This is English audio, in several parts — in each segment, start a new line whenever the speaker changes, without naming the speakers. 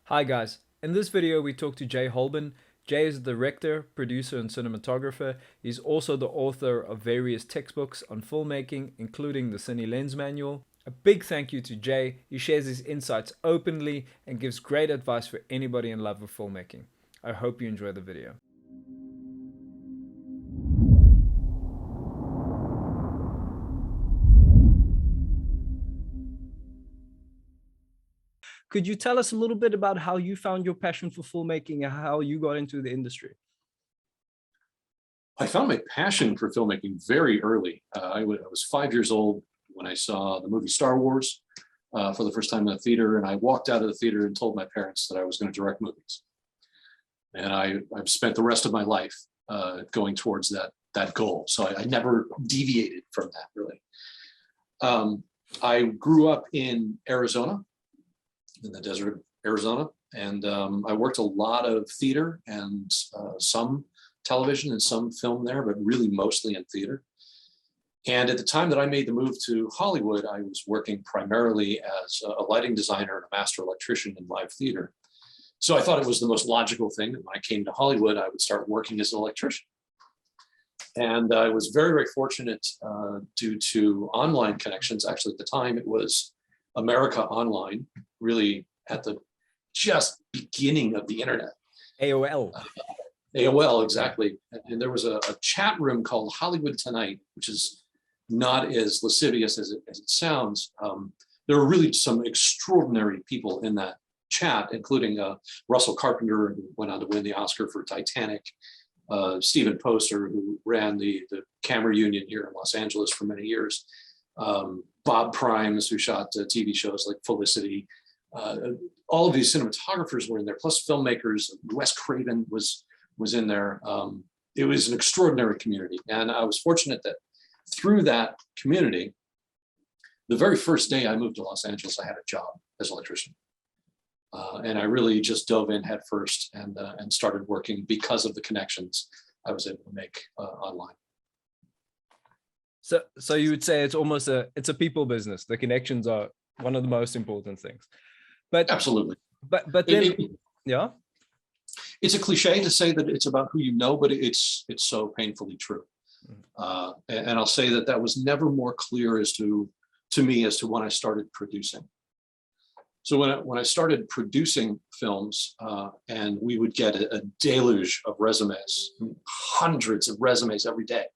Hi guys, in this video we talk to Jay Holben. Jay is the director, producer and cinematographer. He's also the author of various textbooks on filmmaking, including the Cine Lens Manual. A big thank you to Jay. He shares his insights openly and gives great advice for anybody in love with filmmaking. I hope you enjoy the video. Could you tell us a little bit about how you found your passion for filmmaking and how you got into the industry?
I found my passion for filmmaking very early. I was 5 years old when I saw the movie Star Wars for the first time in the theater, and I walked out of the theater and told my parents that I was going to direct movies. And I've spent the rest of my life going towards that goal. So I never deviated from that, really. I grew up in Arizona, in the desert of Arizona, and I worked a lot of theater and some television and some film there, but really mostly in theater. And at the time that I made the move to Hollywood, I was working primarily as a lighting designer and a master electrician in live theater. So I thought it was the most logical thing that when I came to Hollywood, I would start working as an electrician. And I was very, very fortunate due to online connections. Actually, at the time, it was America Online, really at the just beginning of the internet.
AOL.
AOL, exactly. And there was a chat room called Hollywood Tonight, which is not as lascivious as it sounds. There were really some extraordinary people in that chat, including Russell Carpenter, who went on to win the Oscar for Titanic, Stephen Poster, who ran the camera union here in Los Angeles for many years, Bob Primes, who shot TV shows like Felicity. All of these cinematographers were in there, plus filmmakers. Wes Craven was in there. It was an extraordinary community. And I was fortunate that through that community, the very first day I moved to Los Angeles, I had a job as an electrician. And I really just dove in head first and started working because of the connections I was able to make online.
So you would say it's almost it's a people business. The connections are one of the most important things. But
absolutely.
But then yeah.
It's a cliche to say that it's about who you know, but it's so painfully true. And I'll say that was never more clear to me as to when I started producing. So when I started producing films, and we would get a deluge of resumes, hundreds of resumes every day,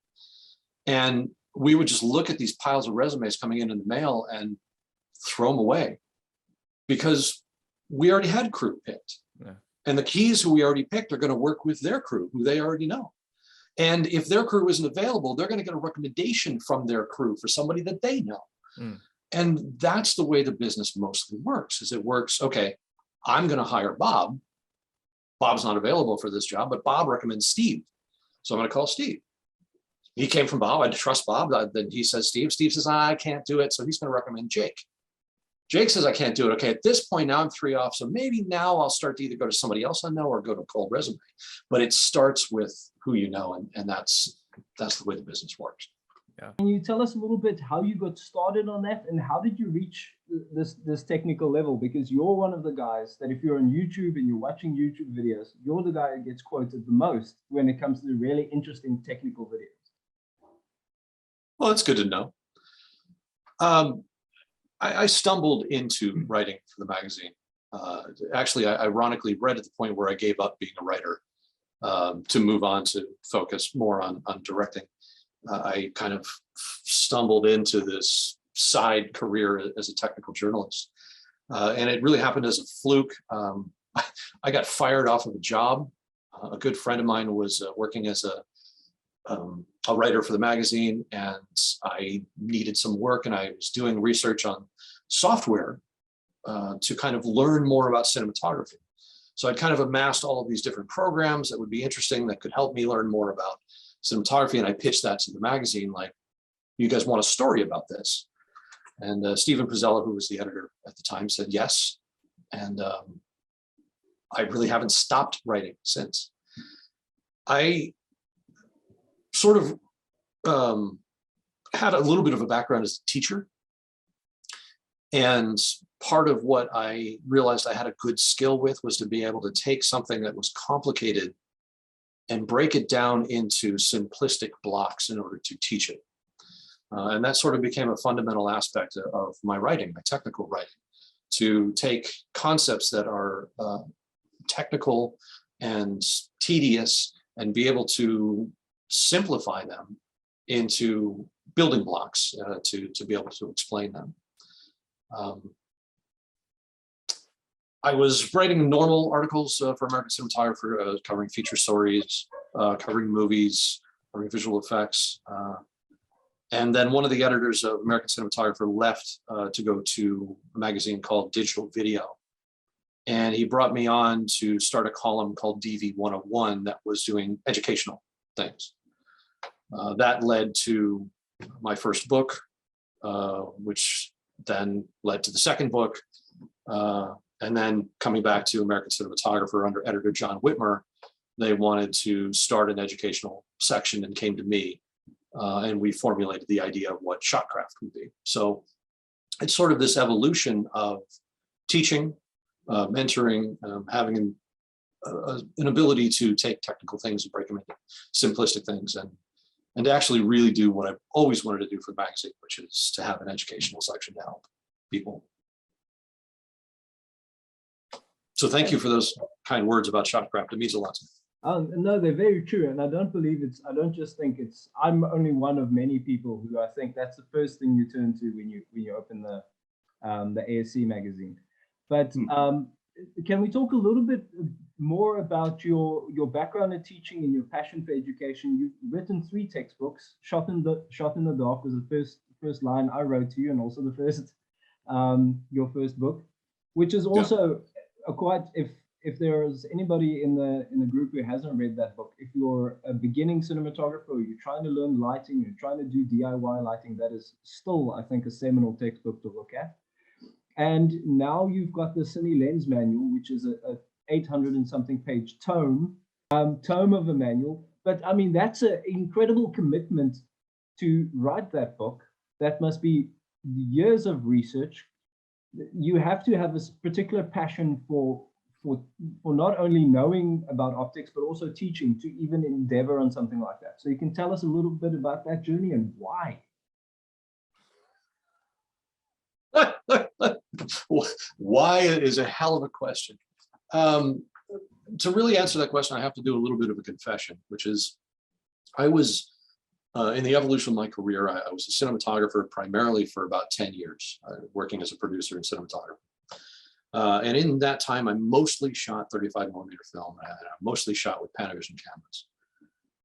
and we would just look at these piles of resumes coming in the mail and throw them away because we already had crew picked. Yeah. And the keys who we already picked are going to work with their crew, who they already know. And if their crew isn't available, they're going to get a recommendation from their crew for somebody that they know. Mm. And that's the way the business mostly works, is it works, okay, I'm going to hire Bob. Bob's not available for this job, but Bob recommends Steve. So I'm going to call Steve. He came from Bob. I trust Bob. Then he says Steve. Steve says, I can't do it. So he's going to recommend Jake. Jake says, I can't do it. Okay, at this point, now I'm 3 off. So maybe now I'll start to either go to somebody else I know or go to a cold resume. But it starts with who you know, and that's the way the business works.
Yeah. Can you tell us a little bit how you got started on that and how did you reach this technical level? Because you're one of the guys that if you're on YouTube and you're watching YouTube videos, you're the guy that gets quoted the most when it comes to really interesting technical videos.
Well, that's good to know. I stumbled into writing for the magazine. Actually, I ironically right at the point where I gave up being a writer to move on to focus more on directing. I kind of stumbled into this side career as a technical journalist. And it really happened as a fluke. I got fired off of a job. A good friend of mine was working as a writer for the magazine, and I needed some work, and I was doing research on software to kind of learn more about cinematography. So I'd kind of amassed all of these different programs that would be interesting, that could help me learn more about cinematography, and I pitched that to the magazine, like, you guys want a story about this? And Stephen Pizzella, who was the editor at the time, said yes, and I really haven't stopped writing since. I sort of had a little bit of a background as a teacher. And part of what I realized I had a good skill with was to be able to take something that was complicated and break it down into simplistic blocks in order to teach it. And that sort of became a fundamental aspect of my writing, my technical writing, to take concepts that are technical and tedious and be able to simplify them into building blocks to be able to explain them. I was writing normal articles for American Cinematographer, covering feature stories, covering movies, covering visual effects. And then one of the editors of American Cinematographer left to go to a magazine called Digital Video. And he brought me on to start a column called DV 101 that was doing educational things. That led to my first book, which then led to the second book. And then coming back to American Cinematographer under editor John Whitmer, they wanted to start an educational section and came to me. And we formulated the idea of what Shotcraft would be. So it's sort of this evolution of teaching, mentoring, having an ability to take technical things and break them into simplistic things and to actually really do what I've always wanted to do for the magazine, which is to have an educational section to help people. So thank you for those kind words about Shotcraft. It means a lot to me.
No, they're very true. And I don't just think I'm only one of many people who I think that's the first thing you turn to when you open the ASC magazine. But can we talk a little bit more about your background in teaching and your passion for education? You've written 3 textbooks. Shot in the Dark was the first line I wrote to you, and also the first your first book, which is also if there's anybody in the group who hasn't read that book, if you're a beginning cinematographer or you're trying to learn lighting, you're trying to do DIY lighting, that is still, I think, a seminal textbook to look at. And now you've got the Cine Lens Manual, which is a 800 and something page tome of a manual. But I mean, that's an incredible commitment to write that book. That must be years of research. You have to have this particular passion for not only knowing about optics, but also teaching to even endeavor on something like that. So you can tell us a little bit about that journey and why.
Why is a hell of a question. To really answer that question, I have to do a little bit of a confession, which is I was in the evolution of my career, I was a cinematographer primarily for about 10 years, working as a producer and cinematographer. And in that time, I mostly shot 35 millimeter film, and I mostly shot with Panavision cameras.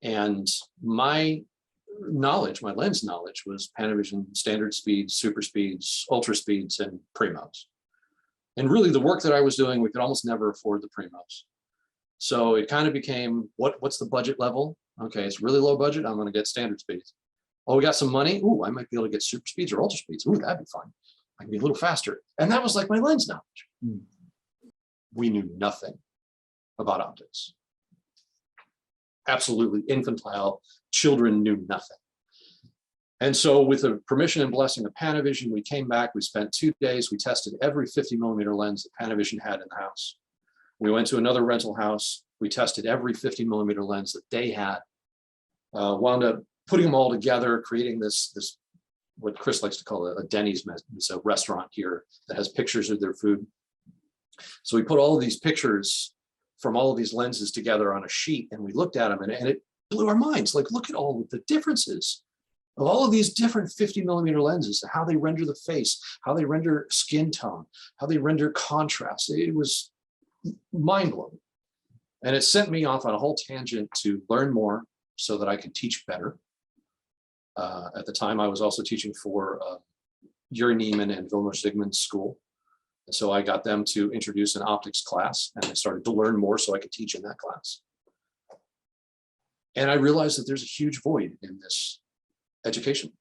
And my knowledge, my lens knowledge, was Panavision standard speeds, super speeds, ultra speeds, and primos. And really the work that I was doing, we could almost never afford the primos. So it kind of became, what's the budget level? Okay, it's really low budget, I'm gonna get standard speeds. Oh, we got some money? Ooh, I might be able to get super speeds or ultra speeds. Ooh, that'd be fun. I can be a little faster. And that was like my lens knowledge. We knew nothing about optics. Absolutely infantile. Children knew nothing. And so with the permission and blessing of Panavision, we came back, we spent 2 days, we tested every 50 millimeter lens that Panavision had in the house. We went to another rental house, we tested every 50 millimeter lens that they had, wound up putting them all together, creating this what Chris likes to call a Denny's. It's a restaurant here that has pictures of their food. So we put all of these pictures from all of these lenses together on a sheet, and we looked at them, and it blew our minds. Like, look at all of the differences of all of these different 50 millimeter lenses, how they render the face, how they render skin tone, how they render contrast. It was mind-blowing. And it sent me off on a whole tangent to learn more so that I could teach better. At the time, I was also teaching for Yuri Neiman and Vilmos Zsigmond's school. And so I got them to introduce an optics class, and I started to learn more so I could teach in that class. And I realized that there's a huge void in this education,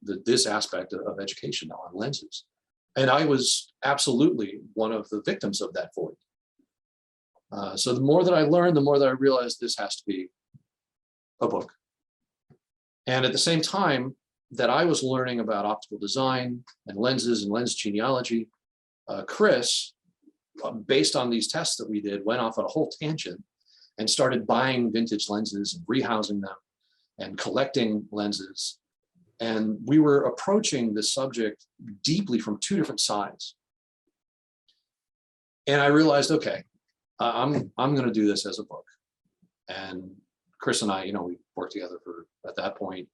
this aspect of education on lenses. And I was absolutely one of the victims of that void. So the more that I learned, the more that I realized this has to be a book. And at the same time that I was learning about optical design and lenses and lens genealogy, Chris, based on these tests that we did, went off on a whole tangent and started buying vintage lenses and rehousing them and collecting lenses. And we were approaching this subject deeply from two different sides. And I realized, okay, I'm going to do this as a book. And Chris and I, you know, we worked together for, at that point,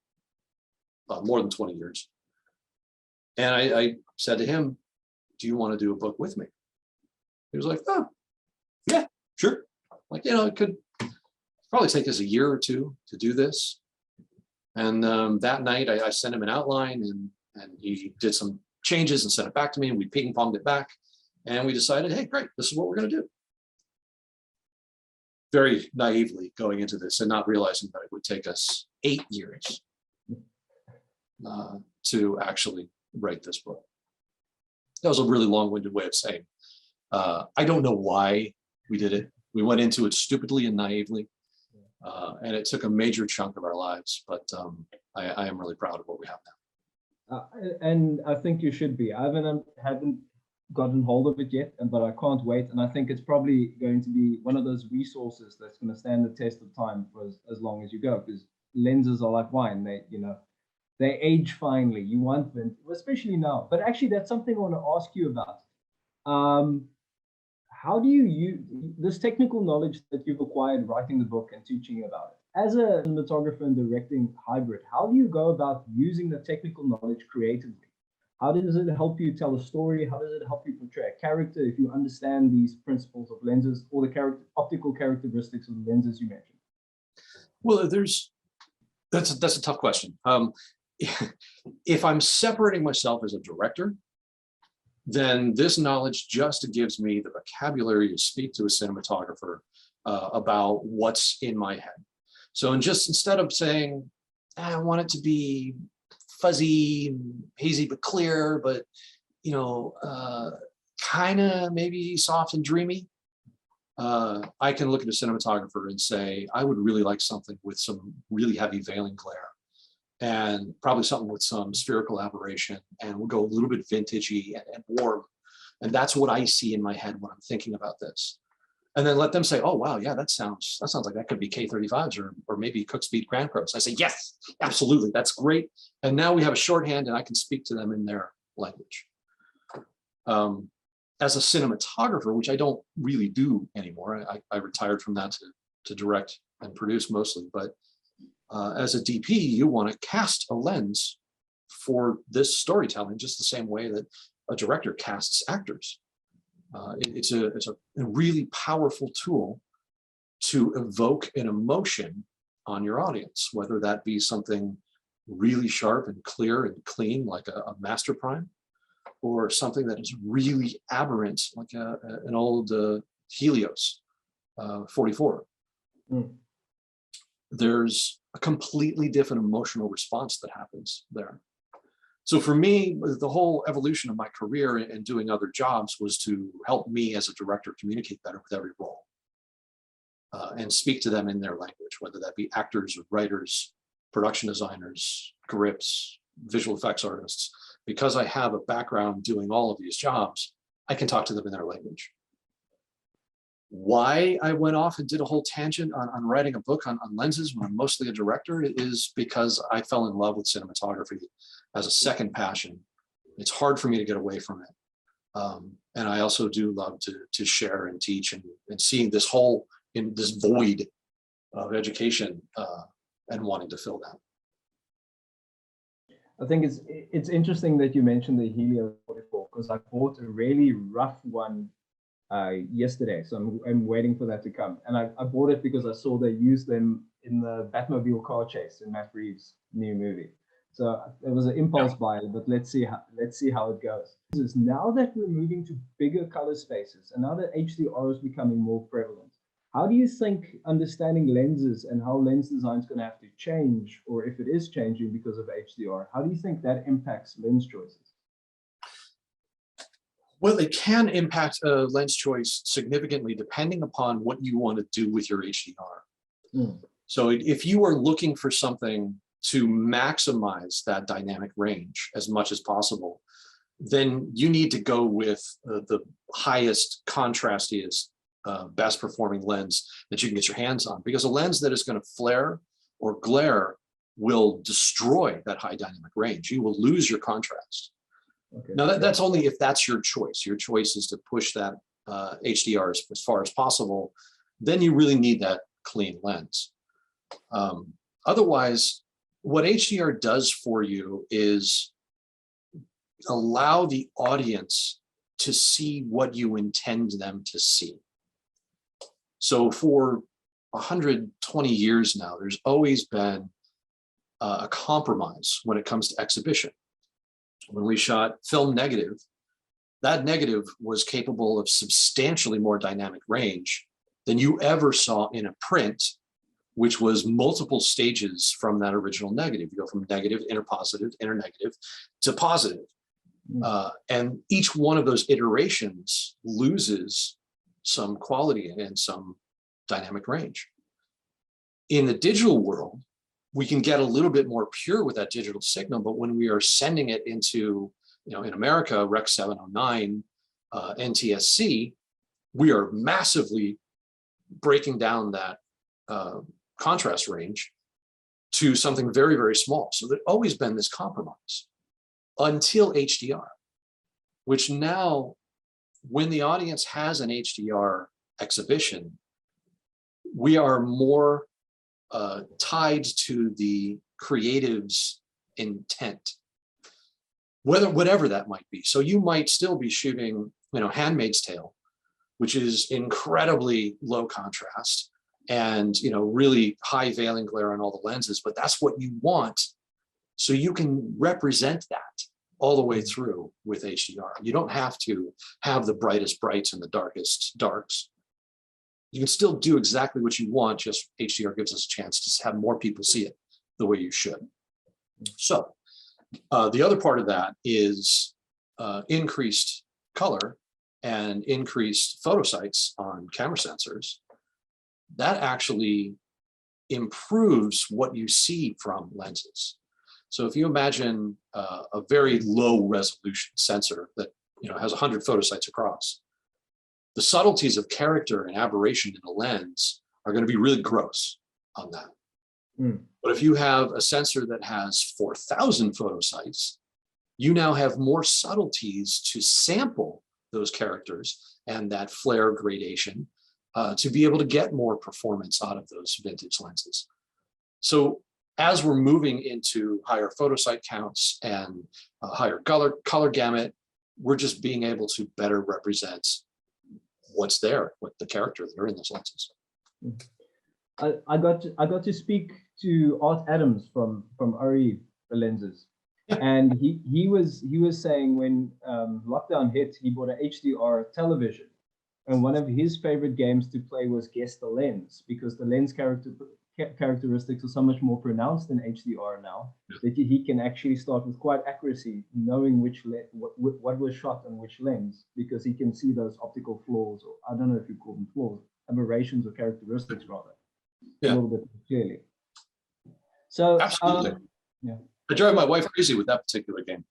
more than 20 years. And I said to him, do you want to do a book with me? He was like, oh, yeah, sure. Like, you know, it could probably take us a year or two to do this. And that night I sent him an outline, and he did some changes and sent it back to me, and we ping-ponged it back. And we decided, hey, great, this is what we're going to do. Very naively going into this and not realizing that it would take us 8 years to actually write this book. That was a really long-winded way of saying, I don't know why we did it. We went into it stupidly and naively, and it took a major chunk of our lives, but I am really proud of what we have now.
And I think you should be. I haven't gotten hold of it yet, but I can't wait. And I think it's probably going to be one of those resources that's going to stand the test of time for as long as you go, because lenses are like wine. They age finely. You want them, especially now. But actually, that's something I want to ask you about. How do you use this technical knowledge that you've acquired writing the book and teaching about it? As a cinematographer and directing hybrid, how do you go about using the technical knowledge creatively? How does it help you tell a story? How does it help you portray a character if you understand these principles of lenses or the optical characteristics of the lenses you mentioned?
Well, that's a tough question. If I'm separating myself as a director, then this knowledge just gives me the vocabulary to speak to a cinematographer about what's in my head. So instead of saying, I want it to be fuzzy, hazy, but clear, but, you know, kind of maybe soft and dreamy, I can look at a cinematographer and say, I would really like something with some really heavy veiling glare, and probably something with some spherical aberration, and we'll go a little bit vintagey and warm. And that's what I see in my head when I'm thinking about this. And then let them say, oh, wow, yeah, that sounds like that could be K35s or maybe Cook Speed Grand Pros. I say, yes, absolutely, that's great. And now we have a shorthand and I can speak to them in their language. As a cinematographer, which I don't really do anymore, I retired from that to direct and produce mostly, but as a DP, you want to cast a lens for this storytelling just the same way that a director casts actors. It's a really powerful tool to evoke an emotion on your audience, whether that be something really sharp and clear and clean, like a master prime, or something that is really aberrant, like an old Helios 44. There's a completely different emotional response that happens there. So for me, the whole evolution of my career and doing other jobs was to help me as a director communicate better with every role and speak to them in their language, whether that be actors or writers, production designers, grips, visual effects artists. Because I have a background doing all of these jobs, I can talk to them in their language. Why I went off and did a whole tangent on writing a book on lenses when I'm mostly a director is because I fell in love with cinematography as a second passion. It's hard for me to get away from it. And I also do love to share and teach and seeing this void of education and wanting to fill that.
I think it's interesting that you mentioned the Helio 44, because I bought a really rough one yesterday, so I'm waiting for that to come. And I bought it because I saw they used them in the Batmobile car chase in Matt Reeves' new movie. So it was an impulse buy, but let's see how it goes. Now that we're moving to bigger color spaces, and now that HDR is becoming more prevalent, how do you think understanding lenses and how lens design is going to have to change, or if it is changing because of HDR, how do you think that impacts lens choices?
Well, it can impact a lens choice significantly depending upon what you want to do with your HDR. So if you are looking for something to maximize that dynamic range as much as possible, then you need to go with the highest, contrastiest, best performing lens that you can get your hands on, because a lens that is going to flare or glare will destroy that high dynamic range. You will lose your contrast.
Okay.
Now that's only if that's your choice. Your choice is to push that HDR as far as possible. Then you really need that clean lens. Otherwise, what HDR does for you is allow the audience to see what you intend them to see. So for 120 years now, there's always been a compromise when it comes to exhibition. When we shot film negative, that negative was capable of substantially more dynamic range than you ever saw in a print, which was multiple stages from that original negative. You go from negative, interpositive, internegative to positive. And each one of those iterations loses some quality and some dynamic range. In the digital world, we can get a little bit more pure with that digital signal, but when we are sending it into, in America, Rec 709, NTSC, we are massively breaking down that contrast range to something very, very small. So there's always been this compromise until HDR, which now, when the audience has an HDR exhibition, we are more tied to the creative's intent, whatever that might be. So you might still be shooting, Handmaid's Tale, which is incredibly low contrast and, really high veiling glare on all the lenses, but that's what you want. So you can represent that all the way through with HDR. You don't have to have the brightest brights and the darkest darks. You can still do exactly what you want, just HDR gives us a chance to have more people see it the way you should. So the other part of that is increased color and increased photo sites on camera sensors. That actually improves what you see from lenses. So if you imagine a very low resolution sensor that has 100 photo sites across, the subtleties of character and aberration in a lens are going to be really gross on that. But if you have a sensor that has 4,000 photo sites, you now have more subtleties to sample those characters and that flare gradation to be able to get more performance out of those vintage lenses. So as we're moving into higher photo site counts and higher color gamut, we're just being able to better represent what's there, what the character that are in those lenses.
I got to speak to Art Adams from RE the lenses, and he was saying when lockdown hit, he bought an HDR television, and one of his favorite games to play was Guess the Lens, because the lens characteristics are so much more pronounced in HDR now that he can actually start with quite accuracy, knowing what was shot on which lens, because he can see those optical flaws, or I don't know if you call them flaws, aberrations or characteristics rather, a little bit clearly. So
absolutely, I drive my wife crazy with that particular game.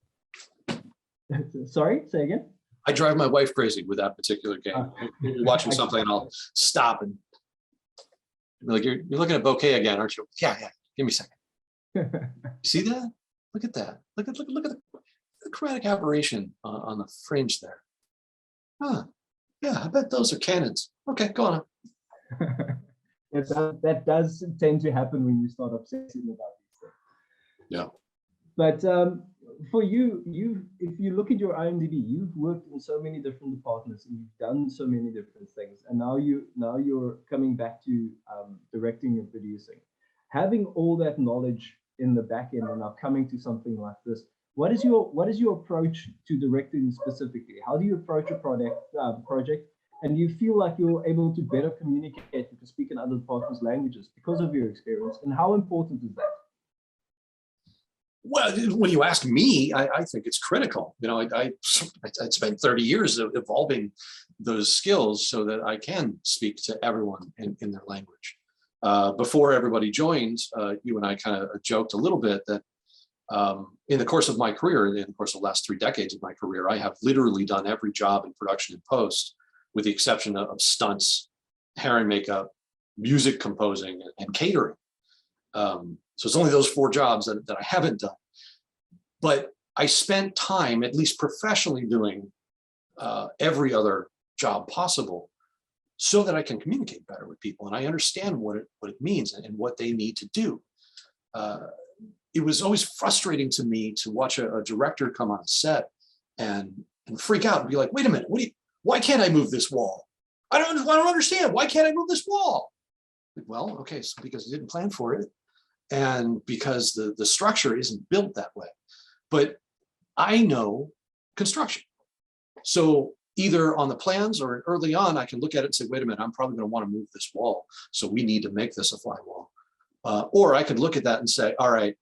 Sorry, say again.
I drive my wife crazy with that particular game. We're watching something and I'll stop and be like, you're looking at bokeh again, aren't you? Yeah, give me a second. You see that? Look at that. Look at the chromatic aberration on the fringe there. Huh. Yeah, I bet those are cannons. Okay, go on.
That does tend to happen when you start obsessing about these things.
Yeah.
But for you, if you look at your IMDb, you've worked in so many different departments and you've done so many different things, and now you're coming back to directing and producing. Having all that knowledge in the back end and now coming to something like this, what is your approach to directing specifically? How do you approach a project? And do you feel like you're able to better communicate and to speak in other departments' languages because of your experience? And how important is that?
Well, when you ask me, I think it's critical. I spent 30 years evolving those skills so that I can speak to everyone in their language. Before everybody joined, you and I kind of joked a little bit that In the course of my career, in the course of the last 3 decades of my career, I have literally done every job in production and post, with the exception of stunts, hair and makeup, music composing, and catering. So it's only those 4 jobs that I haven't done. But I spent time, at least professionally, doing every other job possible so that I can communicate better with people and I understand what it means and what they need to do. It was always frustrating to me to watch a director come on a set and freak out and be like, wait a minute, why can't I move this wall? I don't understand. Why can't I move this wall? Well, okay, so because you didn't plan for it and because the structure isn't built that way. But I know construction. So either on the plans or early on, I can look at it and say, wait a minute, I'm probably going to want to move this wall. So we need to make this a fly wall. Or I could look at that and say, all right,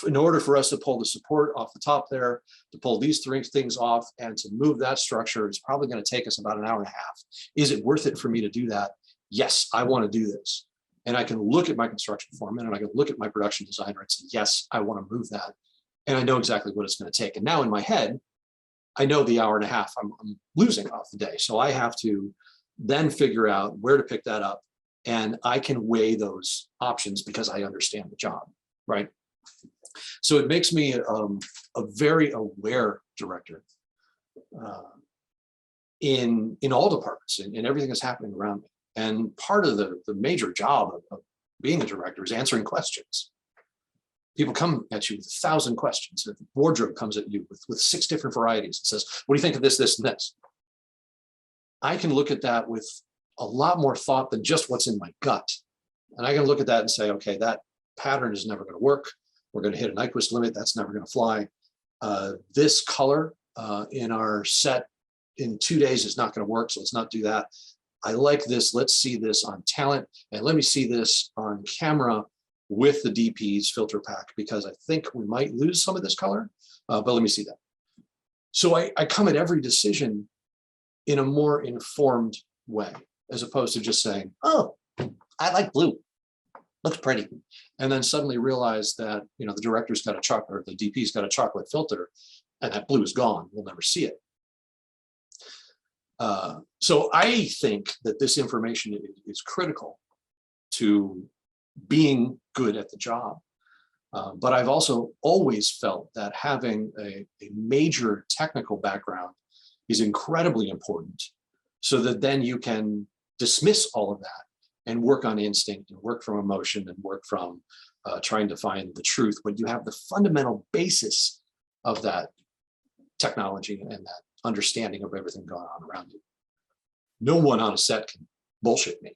in order for us to pull the support off the top there, to pull these 3 things off and to move that structure, it's probably going to take us about an hour and a half. Is it worth it for me to do that? Yes, I want to do this. And I can look at my construction foreman and I can look at my production designer and say, yes, I want to move that. And I know exactly what it's going to take. And now in my head, I know the hour and a half I'm losing off the day. So I have to then figure out where to pick that up. And I can weigh those options because I understand the job, right? So it makes me a very aware director in all departments and everything that's happening around me. And part of the major job of being a director is answering questions. People come at you with 1,000 questions. The wardrobe comes at you with 6 different varieties. It says, what do you think of this, this, and this? I can look at that with a lot more thought than just what's in my gut. And I can look at that and say, okay, that pattern is never going to work. We're going to hit a Nyquist limit. That's never going to fly. This color in our set in 2 days is not going to work. So let's not do that. I like this. Let's see this on talent. And let me see this on camera with the DP's filter pack, because I think we might lose some of this color, but let me see that. So I come at every decision in a more informed way, as opposed to just saying, oh, I like blue, looks pretty. And then suddenly realize that, the director's got a chocolate, or the DP's got a chocolate filter, and that blue is gone. We'll never see it. So I think that this information is critical to being good at the job. But I've also always felt that having a major technical background is incredibly important, so that then you can dismiss all of that and work on instinct and work from emotion and work from trying to find the truth, but you have the fundamental basis of that technology and that understanding of everything going on around you. No one on a set can bullshit me.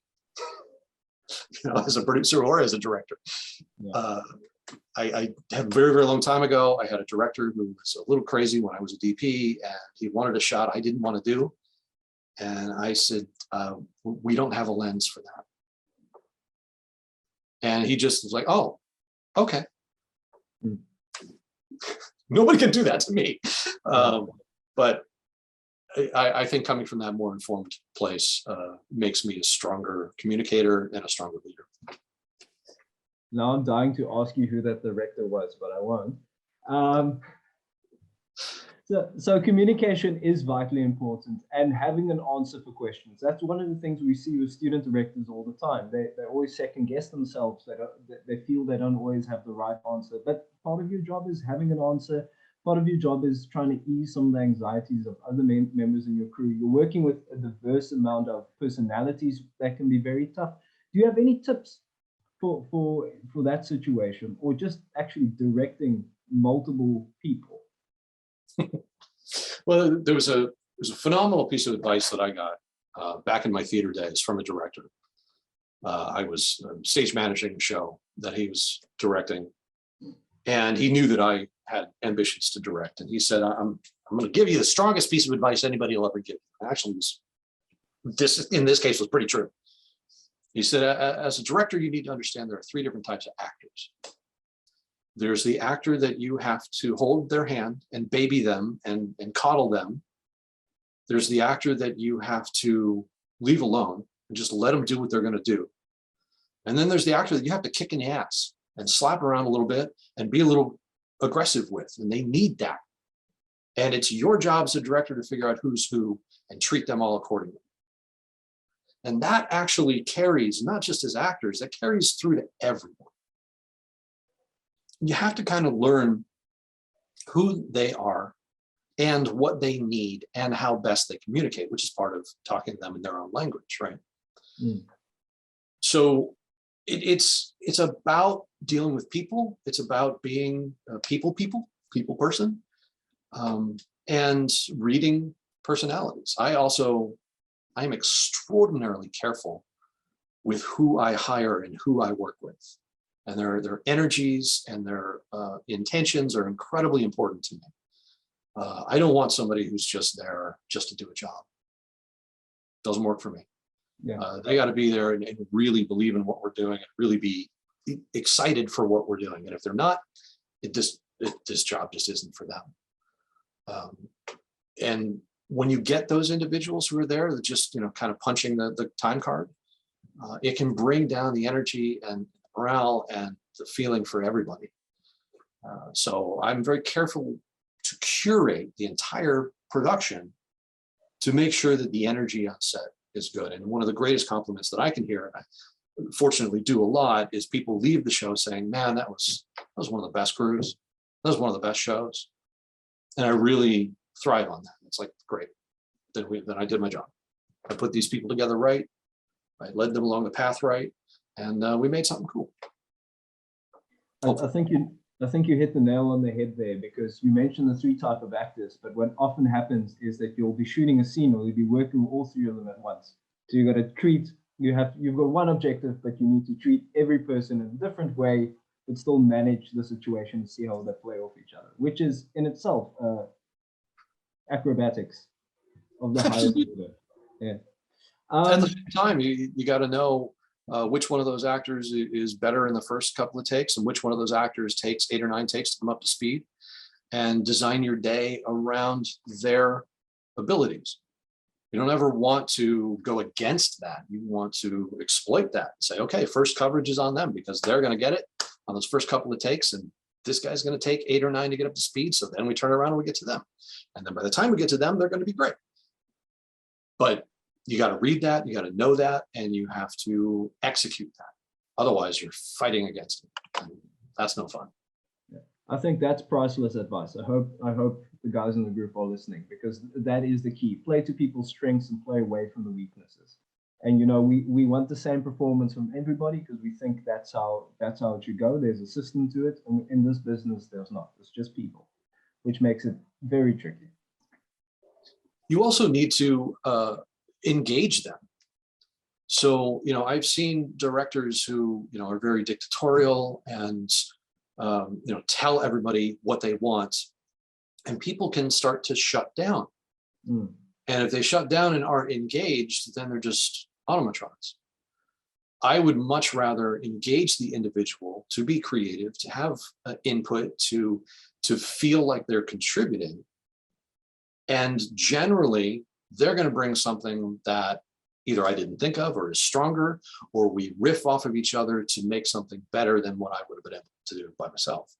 As a producer or as a director. Yeah. I had a very, very long time ago, I had a director who was a little crazy when I was a DP, and he wanted a shot I didn't want to do. And I said, we don't have a lens for that. And he just was like, oh, okay. Nobody can do that to me. But I think coming from that more informed place makes me a stronger communicator and a stronger leader.
Now I'm dying to ask you who that director was, but I won't. So communication is vitally important, and having an answer for questions. That's one of the things we see with student directors all the time. They always second guess themselves. They feel they don't always have the right answer. But part of your job is having an answer. Part of your job is trying to ease some of the anxieties of other members in your crew. You're working with a diverse amount of personalities that can be very tough. Do you have any tips for that situation, or just actually directing multiple people?
Well, there was a phenomenal piece of advice that I got back in my theater days from a director. I was stage managing a show that he was directing, and he knew that I had ambitions to direct. And he said, I'm going to give you the strongest piece of advice anybody will ever give you. Actually, in this case was pretty true. He said, as a director, you need to understand there are 3 different types of actors. There's the actor that you have to hold their hand and baby them and coddle them. There's the actor that you have to leave alone and just let them do what they're going to do. And then there's the actor that you have to kick in the ass and slap around a little bit and be a little aggressive with, and they need that. And it's your job as a director to figure out who's who and treat them all accordingly. And that actually carries, not just as actors, that carries through to everyone. You have to kind of learn who they are and what they need and how best they communicate, which is part of talking to them in their own language, right?
Mm.
So it's about dealing with people. It's about being a people person, and reading personalities. I am extraordinarily careful with who I hire and who I work with. And their energies and their intentions are incredibly important to me. I don't want somebody who's just there just to do a job. Doesn't work for me.
Yeah.
They got to be there and really believe in what we're doing and really be excited for what we're doing. And if they're not, this job just isn't for them. And when you get those individuals who are there, that just kind of punching the time card, it can bring down the energy and morale and the feeling for everybody. So I'm very careful to curate the entire production to make sure that the energy on set is good. And one of the greatest compliments that I can hear, and I fortunately do a lot, is people leave the show saying, man, that was one of the best crews. That was one of the best shows. And I really thrive on that. It's like, great, then I did my job. I put these people together right. I led them along the path right. And we made something cool.
I think you hit the nail on the head there, because you mentioned the three types of actors, but what often happens is that you'll be shooting a scene or you'll be working with all three of them at once. So you've got to you've got one objective, but you need to treat every person in a different way, but still manage the situation and see how they play off each other, which is in itself acrobatics of the highest order. Yeah.
At the same time, you got to know which one of those actors is better in the first couple of takes and which one of those actors takes 8 or 9 takes to come up to speed, and design your day around their abilities. You don't ever want to go against that. You want to exploit that and say, okay, first coverage is on them because they're going to get it on those first couple of takes. And this guy's going to take 8 or 9 to get up to speed. So then we turn around and we get to them. And then by the time we get to them, they're going to be great. But you got to read that, you got to know that, and you have to execute that. Otherwise, you're fighting against it. And that's no fun.
Yeah. I think that's priceless advice. I hope the guys in the group are listening, because that is the key. Play to people's strengths and play away from the weaknesses. And we want the same performance from everybody because we think that's how it should go. There's a system to it, and in this business, there's not. It's just people, which makes it very tricky.
You also need to engage them. So, I've seen directors who, are very dictatorial and, tell everybody what they want, and people can start to shut down.
Mm.
And if they shut down and aren't engaged, then they're just automatrons. I would much rather engage the individual to be creative, to have input, to feel like they're contributing. And generally, they're going to bring something that either I didn't think of or is stronger, or we riff off of each other to make something better than what I would have been able to do by myself.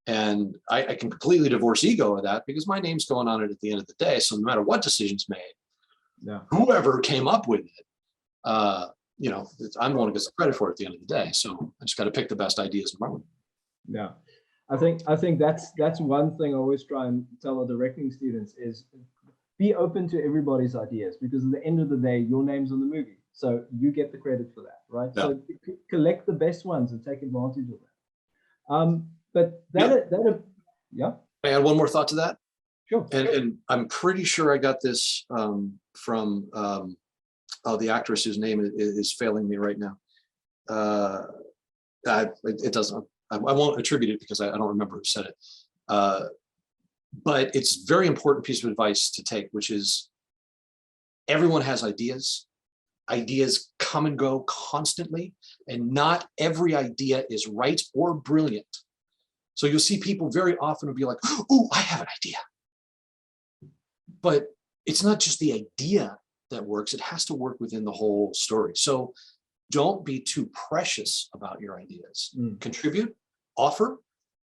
And I can completely divorce ego of that because my name's going on it at the end of the day. So no matter what decision's made, whoever came up with it, I'm the one who gets the credit for it at the end of the day. So I just got to pick the best ideas and run with them.
Yeah. I think that's one thing I always try and tell our directing students is be open to everybody's ideas, because at the end of the day, your name's on the movie. So you get the credit for that, right? Yeah. So collect the best ones and take advantage of that. But yeah.
I add one more thought to that.
Sure.
And I'm pretty sure I got this from the actress whose name is failing me right now. It doesn't. I won't attribute it because I don't remember who said it. But it's a very important piece of advice to take, which is everyone has ideas. Ideas come and go constantly, and not every idea is right or brilliant. So you'll see people very often will be like, "Oh, I have an idea." But it's not just the idea that works. It has to work within the whole story. So don't be too precious about your ideas. Contribute, offer,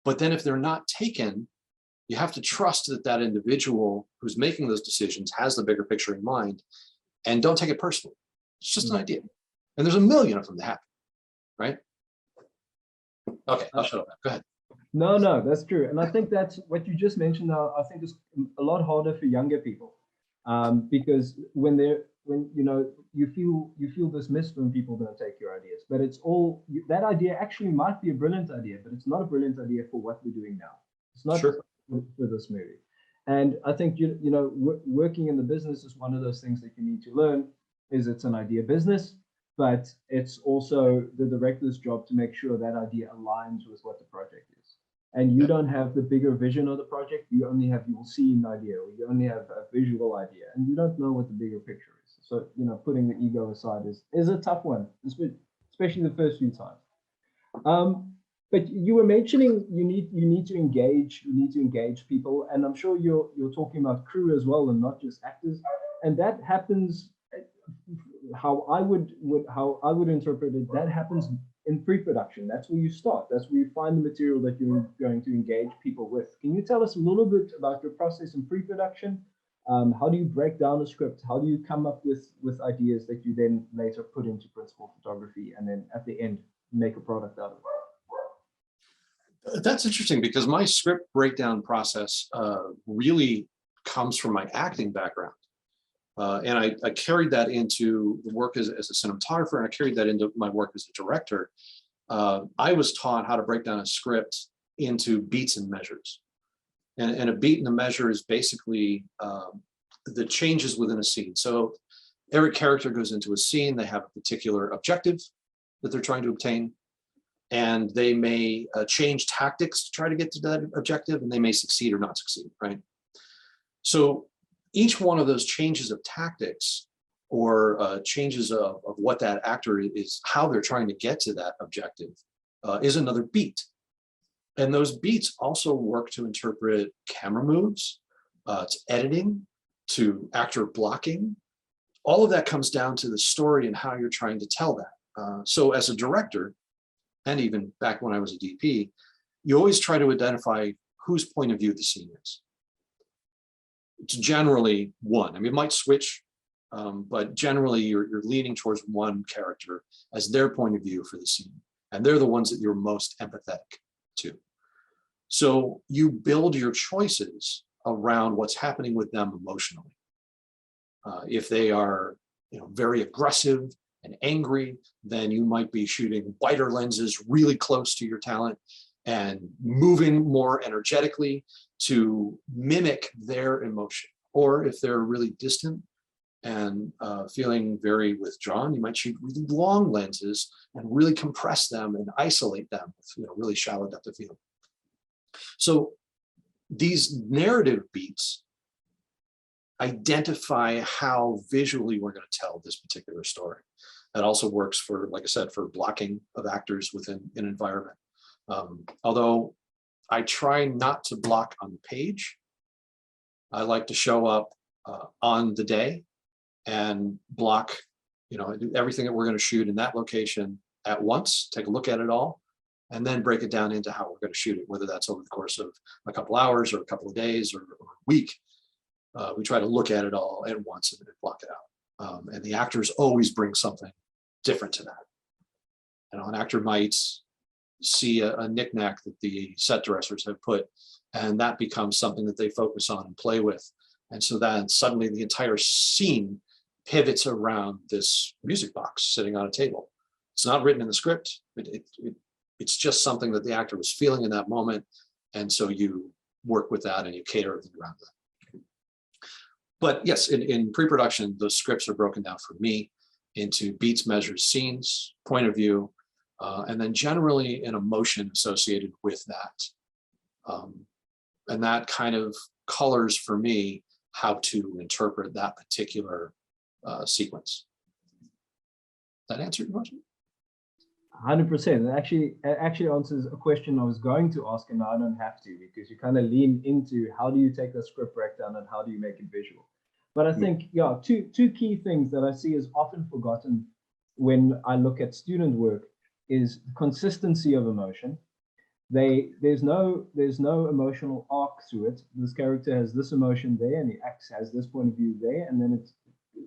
But then if they're not taken, you have to trust that that individual who's making those decisions has the bigger picture in mind, and don't take it personally. It's just an idea. And there's a million of them that happen, right? Okay, I'll shut up now. Go ahead.
No, that's true. And I think that's what you just mentioned now, I think is a lot harder for younger people. Because when you feel dismissed when people don't take your ideas, but it's all, that idea actually might be a brilliant idea, but it's not a brilliant idea for what we're doing now. It's not
Sure.
for this movie. And I think, working in the business is one of those things that you need to learn, is it's an idea business, but it's also the director's job to make sure that idea aligns with what the project is. And you don't have the bigger vision of the project. You will see an idea, or you only have a visual idea, and you don't know what the bigger picture is. So, putting the ego aside is a tough one, especially the first few times. But you were mentioning you need to engage people, and I'm sure you're talking about crew as well, and not just actors. And that happens, how I would interpret it, that happens in pre-production. That's where you start. That's where you find the material that you're going to engage people with. Can you tell us a little bit about your process in pre-production? How do you break down a script? How do you come up with ideas that you then later put into principal photography, and then at the end make a product out of it?
That's interesting, because my script breakdown process really comes from my acting background. And I carried that into the work as a cinematographer, and I carried that into my work as a director. I was taught how to break down a script into beats and measures. And a beat and a measure is basically the changes within a scene. So every character goes into a scene, they have a particular objective that they're trying to obtain, and they may change tactics to try to get to that objective, and they may succeed or not succeed, right? So each one of those changes of tactics, or changes of what that actor is, how they're trying to get to that objective, is another beat. And those beats also work to interpret camera moves, to editing, to actor blocking. All of that comes down to the story and how you're trying to tell that. So as a director, and even back when I was a DP, you always try to identify whose point of view the scene is. It's generally one. I mean, it might switch, but generally you're leaning towards one character as their point of view for the scene. And they're the ones that you're most empathetic to. So you build your choices around what's happening with them emotionally. If they are, very aggressive and angry, then you might be shooting wider lenses really close to your talent and moving more energetically to mimic their emotion. Or if they're really distant and feeling very withdrawn, you might shoot really long lenses and really compress them and isolate them with really shallow depth of field. So these narrative beats identify how visually we're going to tell this particular story. That also works for, like I said, for blocking of actors within an environment. Although I try not to block on the page, I like to show up on the day and block, everything that we're going to shoot in that location at once, take a look at it all, and then break it down into how we're going to shoot it, whether that's over the course of a couple hours or a couple of days or a week. We try to look at it all at once and then block it out. And the actors always bring something different to that. An actor might see a knickknack that the set dressers have put, and that becomes something that they focus on and play with. And so then suddenly the entire scene pivots around this music box sitting on a table. It's not written in the script. It's just something that the actor was feeling in that moment. And so you work with that and you cater everything around that. But yes, in pre-production, those scripts are broken down for me into beats, measures, scenes, point of view, and then generally an emotion associated with that. And that kind of colors for me how to interpret that particular sequence. That answer your question?
100%. It actually answers a question I was going to ask, and now I don't have to, because you kind of lean into how do you take the script breakdown and how do you make it visual. But I think, two key things that I see is often forgotten when I look at student work is consistency of emotion There's no emotional arc through it. This character has this emotion there, and he has this point of view there, and then it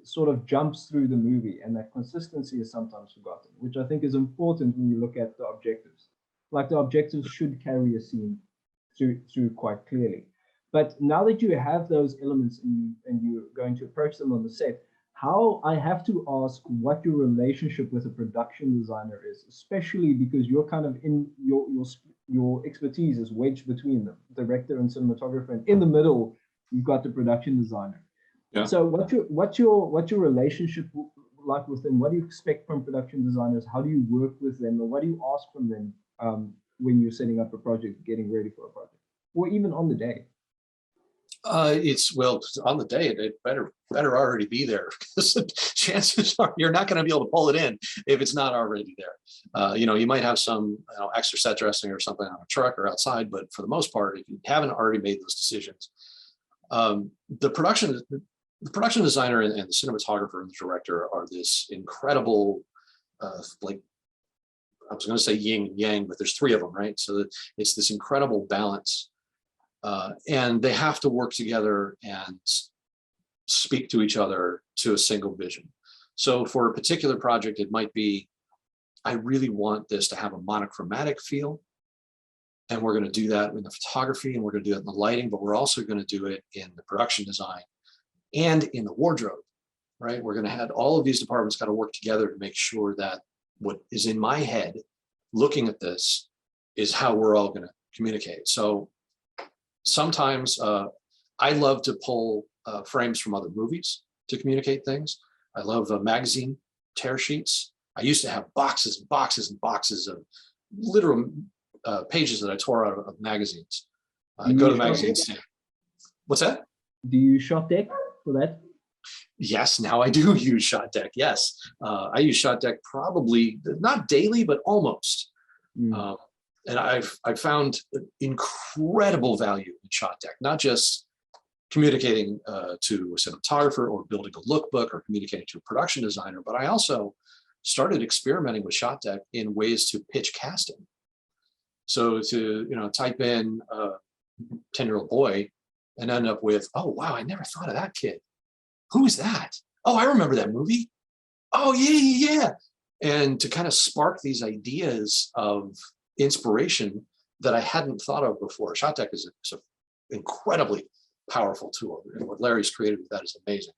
sort of jumps through the movie, and that consistency is sometimes forgotten, which I think is important when you look at the objectives. Like the objectives should carry a scene through quite clearly. But now that you have those elements and you're going to approach them on the set, how I have to ask what your relationship with a production designer is, especially because you're kind of in your expertise is wedged between them, director and cinematographer, and in the middle you've got the production designer.
Yeah.
So what's your relationship like with them? What do you expect from production designers? How do you work with them, or what do you ask from them when you're setting up a project, getting ready for a project, or even on the day?
It's well on the day. It better already be there, because chances are you're not going to be able to pull it in if it's not already there. You might have some extra set dressing or something on a truck or outside, but for the most part, if you haven't already made those decisions, the production designer and the cinematographer and the director are this incredible, like I was going to say yin and yang, but there's three of them, right? So it's this incredible balance. And they have to work together and speak to each other to a single vision. So for a particular project, it might be, I really want this to have a monochromatic feel. And we're going to do that in the photography, and we're going to do it in the lighting, but we're also going to do it in the production design and in the wardrobe, right? We're going to have all of these departments got to work together to make sure that what is in my head looking at this is how we're all going to communicate. So sometimes I love to pull frames from other movies to communicate things. I love magazine tear sheets. I used to have boxes and boxes and boxes of literal pages that I tore out of magazines. Go to magazine stand. What's that?
Do you use Shotdeck for that?
Yes, now I do use Shotdeck. Yes, I use Shotdeck probably not daily, but almost. And I've found incredible value in Shotdeck, not just communicating to a cinematographer or building a lookbook or communicating to a production designer, but I also started experimenting with Shotdeck in ways to pitch casting. So to type in 10-year-old boy and end up with, oh wow, I never thought of that kid. Who is that? Oh, I remember that movie. Oh yeah. And to kind of spark these ideas of inspiration that I hadn't thought of before. Shotdeck is an incredibly powerful tool, and what Larry's created with that is amazing.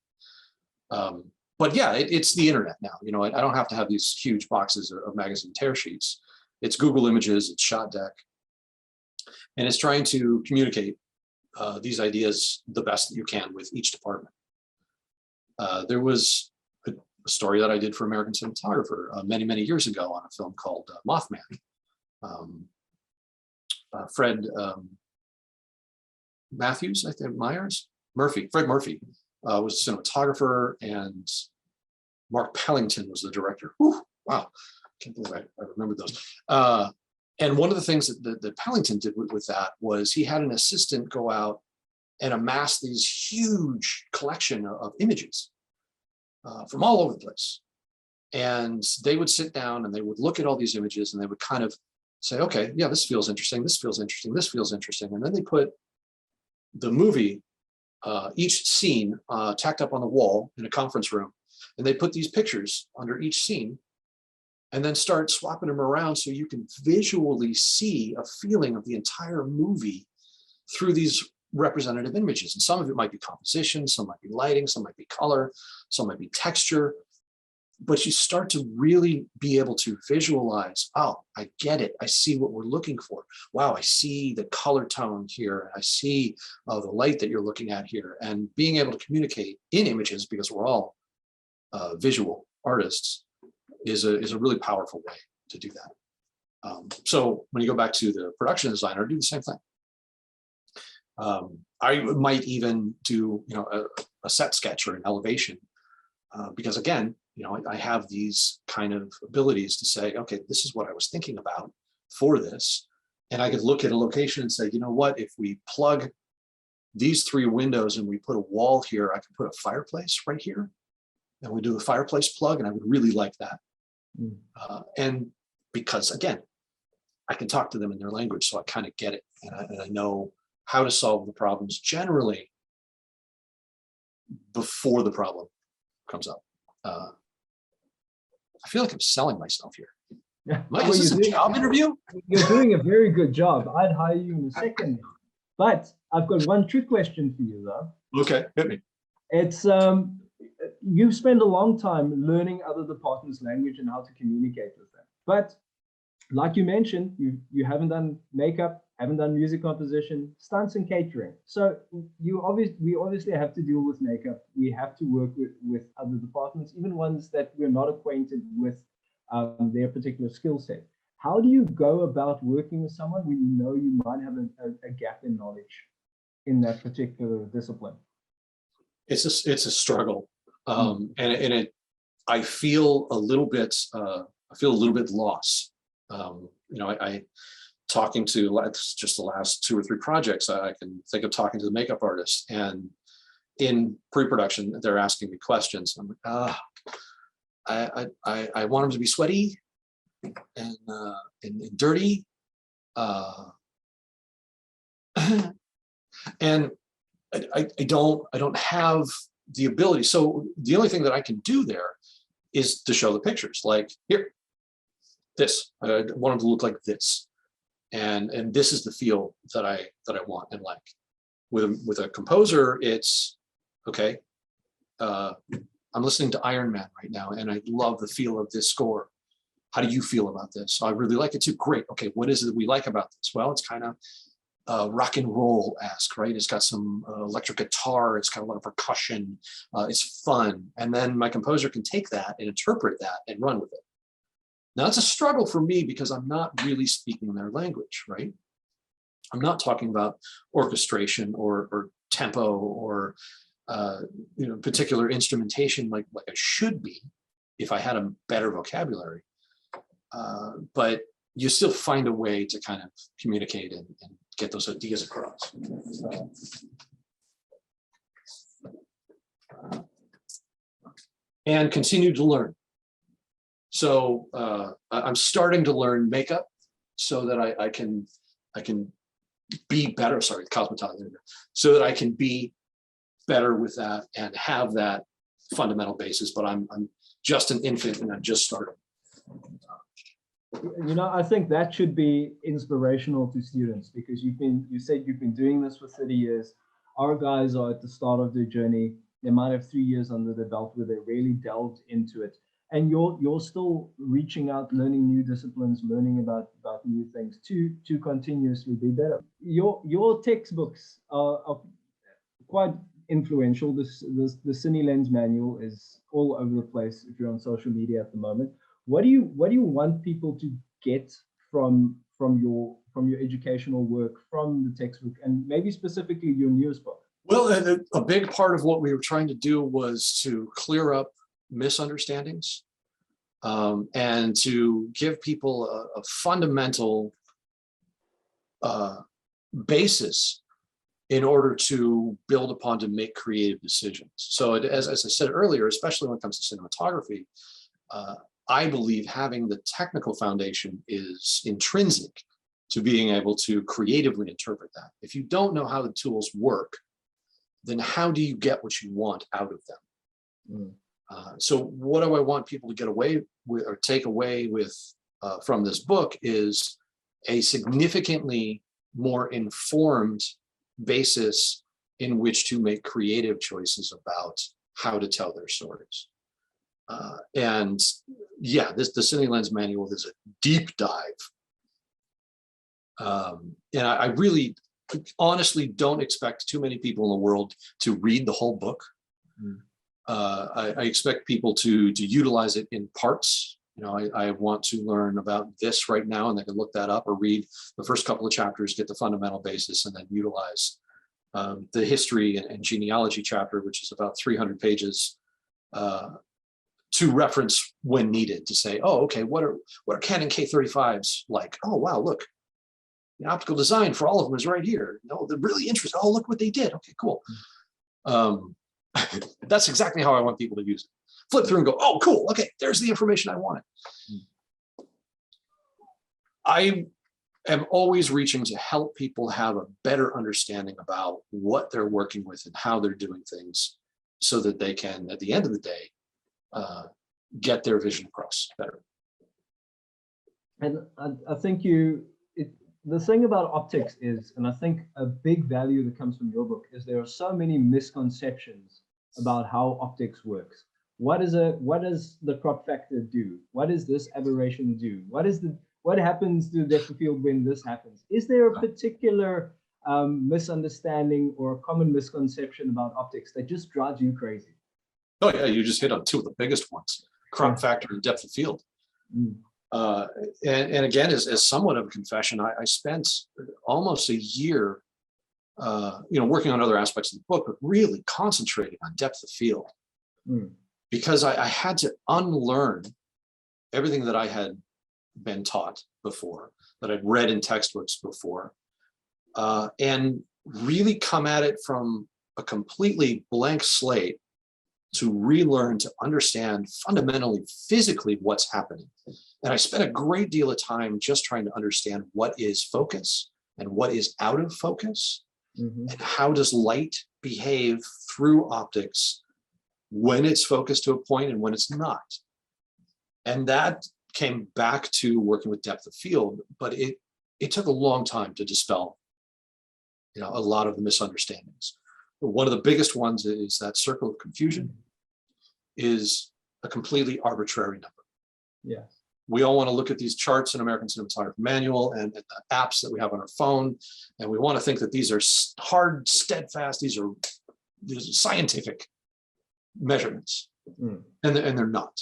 But yeah, it's the internet now. I don't have to have these huge boxes of magazine tear sheets. It's Google Images, it's Shotdeck, and it's trying to communicate these ideas the best that you can with each department. There was a story that I did for American Cinematographer many years ago on a film called Mothman. Fred Matthews, I think, Fred Murphy was a cinematographer, and Mark Pellington was the director. Whew, wow, can't believe I remembered those. And one of the things that Pellington did with that was he had an assistant go out and amass these huge collection of images from all over the place. And they would sit down and they would look at all these images, and they would kind of say, okay, yeah, this feels interesting, this feels interesting, this feels interesting. And then they put the movie, each scene tacked up on the wall in a conference room, and they put these pictures under each scene and then start swapping them around so you can visually see a feeling of the entire movie through these representative images. And some of it might be composition, some might be lighting, some might be color, some might be texture. But you start to really be able to visualize, oh, I get it. I see what we're looking for. Wow, I see the color tone here. I see the light that you're looking at here. And being able to communicate in images, because we're all visual artists, is a really powerful way to do that. So when you go back to the production designer, do the same thing. I might even do a set sketch or an elevation, because again, I have these kind of abilities to say, okay, this is what I was thinking about for this. And I could look at a location and say, you know what, if we plug these three windows and we put a wall here, I could put a fireplace right here. And we do the fireplace plug, and I would really like that. And because again, I can talk to them in their language, so I kind of get it, and I know how to solve the problems generally before the problem comes up. I feel like I'm selling myself here.
Yeah.
Mike,
Well,
is this a job interview?
You're doing a very good job. I'd hire you in a second. But I've got one trick question for you, though.
Okay, hit me.
It's you've spent a long time learning other departments' language and how to communicate with them. But like you mentioned, you haven't done makeup, haven't done music composition, stunts, and catering. So we obviously have to deal with makeup. We have to work with other departments, even ones that we're not acquainted with their particular skill set. How do you go about working with someone when you know you might have a gap in knowledge in that particular discipline?
It's a struggle, and I feel a little bit lost. I talking to just the last 2 or 3 projects, I can think of talking to the makeup artist, and in pre-production they're asking me questions. I'm like, I want them to be sweaty and dirty, and I don't have the ability. So the only thing that I can do there is to show the pictures. Like, here, this, I want them to look like this, and this is the feel that I want and like. With a composer, it's okay. I'm listening to Iron Man right now, and I love the feel of this score. How do you feel about this? So I really like it too. Great. Okay, what is it that we like about this? Well, it's kind of rock and roll-esque, right? It's got some electric guitar. It's got a lot of percussion. It's fun. And then my composer can take that and interpret that and run with it. Now, it's a struggle for me because I'm not really speaking their language, right? I'm not talking about orchestration or tempo or particular instrumentation like I should be if I had a better vocabulary. But you still find a way to kind of communicate and get those ideas across. And continue to learn. So I'm starting to learn makeup so that I can be better. Sorry, cosmetology. So that I can be better with that and have that fundamental basis. But I'm just an infant and I'm just starting.
I think that should be inspirational to students, because you said you've been doing this for 30 years. Our guys are at the start of their journey. They might have 3 years under their belt where they really delved into it. And you're still reaching out, learning new disciplines, learning about new things to continuously be better. Your textbooks are quite influential. The Cine Lens Manual is all over the place if you're on social media at the moment. What do you want people to get from your educational work, from the textbook, and maybe specifically your newest book?
Well, a big part of what we were trying to do was to clear up misunderstandings and to give people a fundamental basis in order to build upon to make creative decisions. So as I said earlier, especially when it comes to cinematography, I believe having the technical foundation is intrinsic to being able to creatively interpret that. If you don't know how the tools work, then how do you get what you want out of them? So what do I want people to get away with or take away with from this book is a significantly more informed basis in which to make creative choices about how to tell their stories. And yeah, the Cine Lens Manual is a deep dive. And I really honestly don't expect too many people in the world to read the whole book. I expect people to utilize it in parts. I want to learn about this right now, and they can look that up or read the first couple of chapters, get the fundamental basis, and then utilize the history and genealogy chapter, which is about 300 pages, to reference when needed, to say, oh, okay, what are Canon K35s like? Oh, wow, look, the optical design for all of them is right here. No, they're really interesting. Oh, look what they did. Okay, cool. That's exactly how I want people to use it. Flip through and go, oh, cool. Okay, there's the information I wanted. am always reaching to help people have a better understanding about what they're working with and how they're doing things so that they can, at the end of the day, get their vision across better.
And I think the thing about optics is, and I think a big value that comes from your book is there are so many misconceptions about how optics works. What does the crop factor do? What does this aberration do? What happens to the depth of field when this happens? Is there a particular misunderstanding or a common misconception about optics that just drives you crazy?
Oh yeah, you just hit on two of the biggest ones: crop factor and depth of field. And again, as somewhat of a confession, I spent almost a year, working on other aspects of the book, but really concentrating on depth of field, because I had to unlearn everything that I had been taught before, that I'd read in textbooks before, and really come at it from a completely blank slate to relearn to understand fundamentally, physically what's happening. And I spent a great deal of time just trying to understand what is focus and what is out of focus, and how does light behave through optics when it's focused to a point and when it's not. And that came back to working with depth of field, but it took a long time to dispel, a lot of the misunderstandings. One of the biggest ones is that circle of confusion is a completely arbitrary number.
Yeah.
We all want to look at these charts in American Cinematographer Manual and the apps that we have on our phone, and we want to think that these are hard, steadfast, these are scientific measurements, and they're not.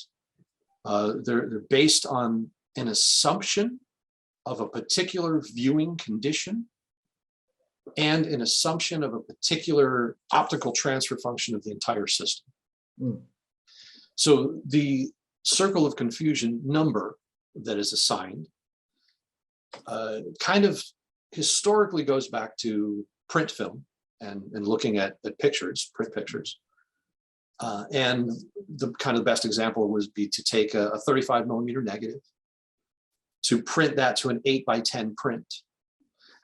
They're based on an assumption of a particular viewing condition and an assumption of a particular optical transfer function of the entire system. So the circle of confusion number that is assigned kind of historically goes back to print film and looking at pictures, print pictures. And the kind of best example would be to take a 35 millimeter negative, to print that to an 8x10 print,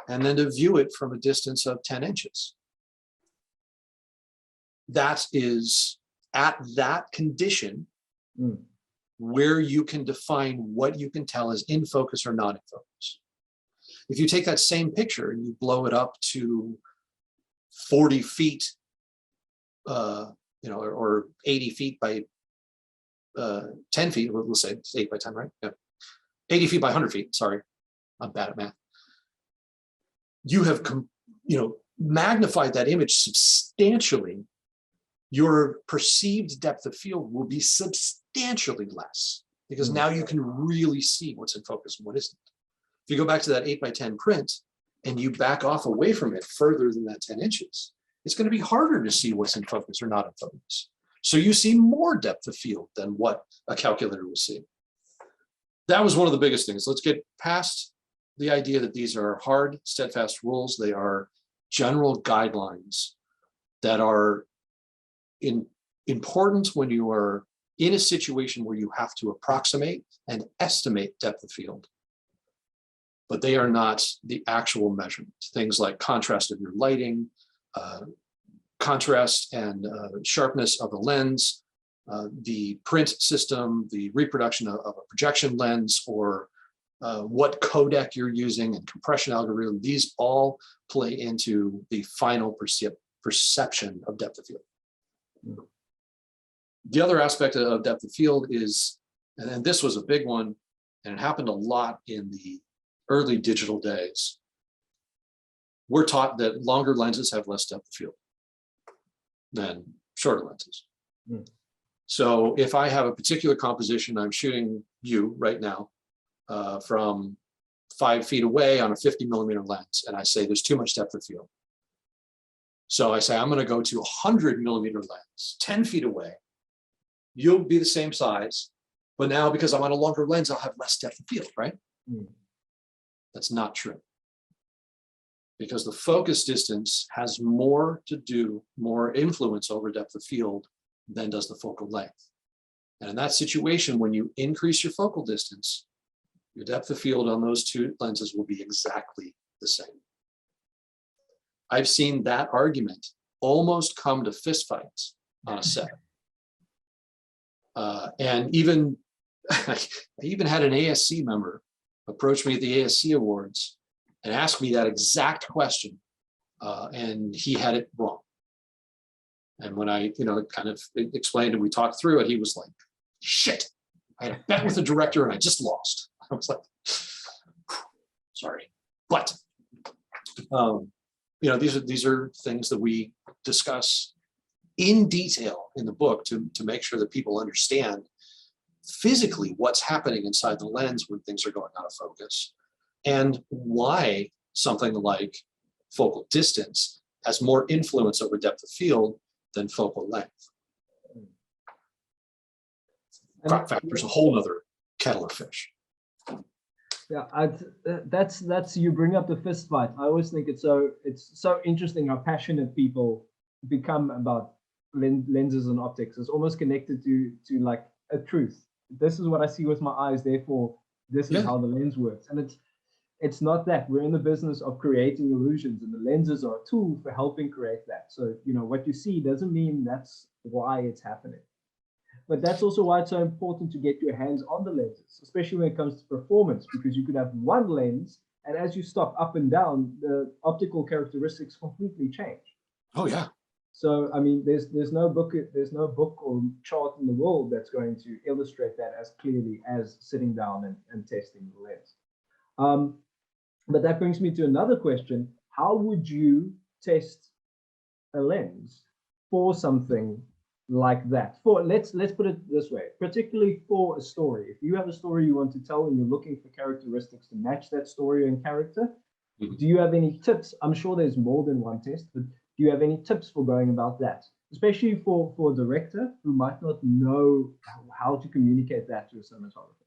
and then to view it from a distance of 10 inches. That is at that condition where you can define what you can tell is in focus or not in focus. If you take that same picture and you blow it up to 40 feet, or 80 feet by 10 feet, let's say it's 8x10, right? Yeah. 80 feet by 100 feet, sorry, I'm bad at math. You have, magnified that image substantially. Your perceived depth of field will be substantially less, because now you can really see what's in focus and what isn't. If you go back to that 8x10 print and you back off away from it further than that 10 inches, it's going to be harder to see what's in focus or not in focus. So you see more depth of field than what a calculator will see. That was one of the biggest things. Let's get past the idea that these are hard, steadfast rules. They are general guidelines that are important when you are in a situation where you have to approximate and estimate depth of field, but they are not the actual measurement. Things like contrast of your lighting, contrast and sharpness of the lens, the print system, the reproduction of a projection lens, or what codec you're using and compression algorithm, these all play into the final perception of depth of field. The other aspect of depth of field is, and this was a big one, and it happened a lot in the early digital days, we're taught that longer lenses have less depth of field than shorter lenses. So if I have a particular composition, I'm shooting you right now from 5 feet away on a 50 millimeter lens, and I say there's too much depth of field. So I say, I'm going to go to a 100 millimeter lens, 10 feet away. You'll be the same size, but now because I'm on a longer lens, I'll have less depth of field, right? That's not true. Because the focus distance has more influence over depth of field than does the focal length. And in that situation, when you increase your focal distance, your depth of field on those two lenses will be exactly the same. I've seen that argument almost come to fistfights on a set. And even, I even had an ASC member approach me at the ASC Awards and ask me that exact question. And he had it wrong. And when I, kind of explained and we talked through it, he was like, shit, I had a bet with the director and I just lost. I was like, sorry. But, these are things that we discuss in detail in the book to make sure that people understand physically what's happening inside the lens when things are going out of focus, and why something like focal distance has more influence over depth of field than focal length. In fact, there's a whole other kettle of fish.
Yeah, that's you bring up the fist fight. I always think it's so interesting how passionate people become about lenses and optics. It's almost connected to like a truth. This is what I see with my eyes, therefore this is how the lens works. And it's not that. We're in the business of creating illusions, and the lenses are a tool for helping create that. So what you see doesn't mean that's why it's happening. But that's also why it's so important to get your hands on the lenses, especially when it comes to performance, because you could have one lens, and as you stop up and down, the optical characteristics completely change.
Oh yeah.
So I mean, there's no book or chart in the world that's going to illustrate that as clearly as sitting down and testing the lens. But that brings me to another question: how would you test a lens for something like that? Let's put it this way, particularly for a story. If you have a story you want to tell and you're looking for characteristics to match that story and character, do you have any tips? I'm sure there's more than one test, but do you have any tips for going about that, especially for a director who might not know how to communicate that to a cinematographer?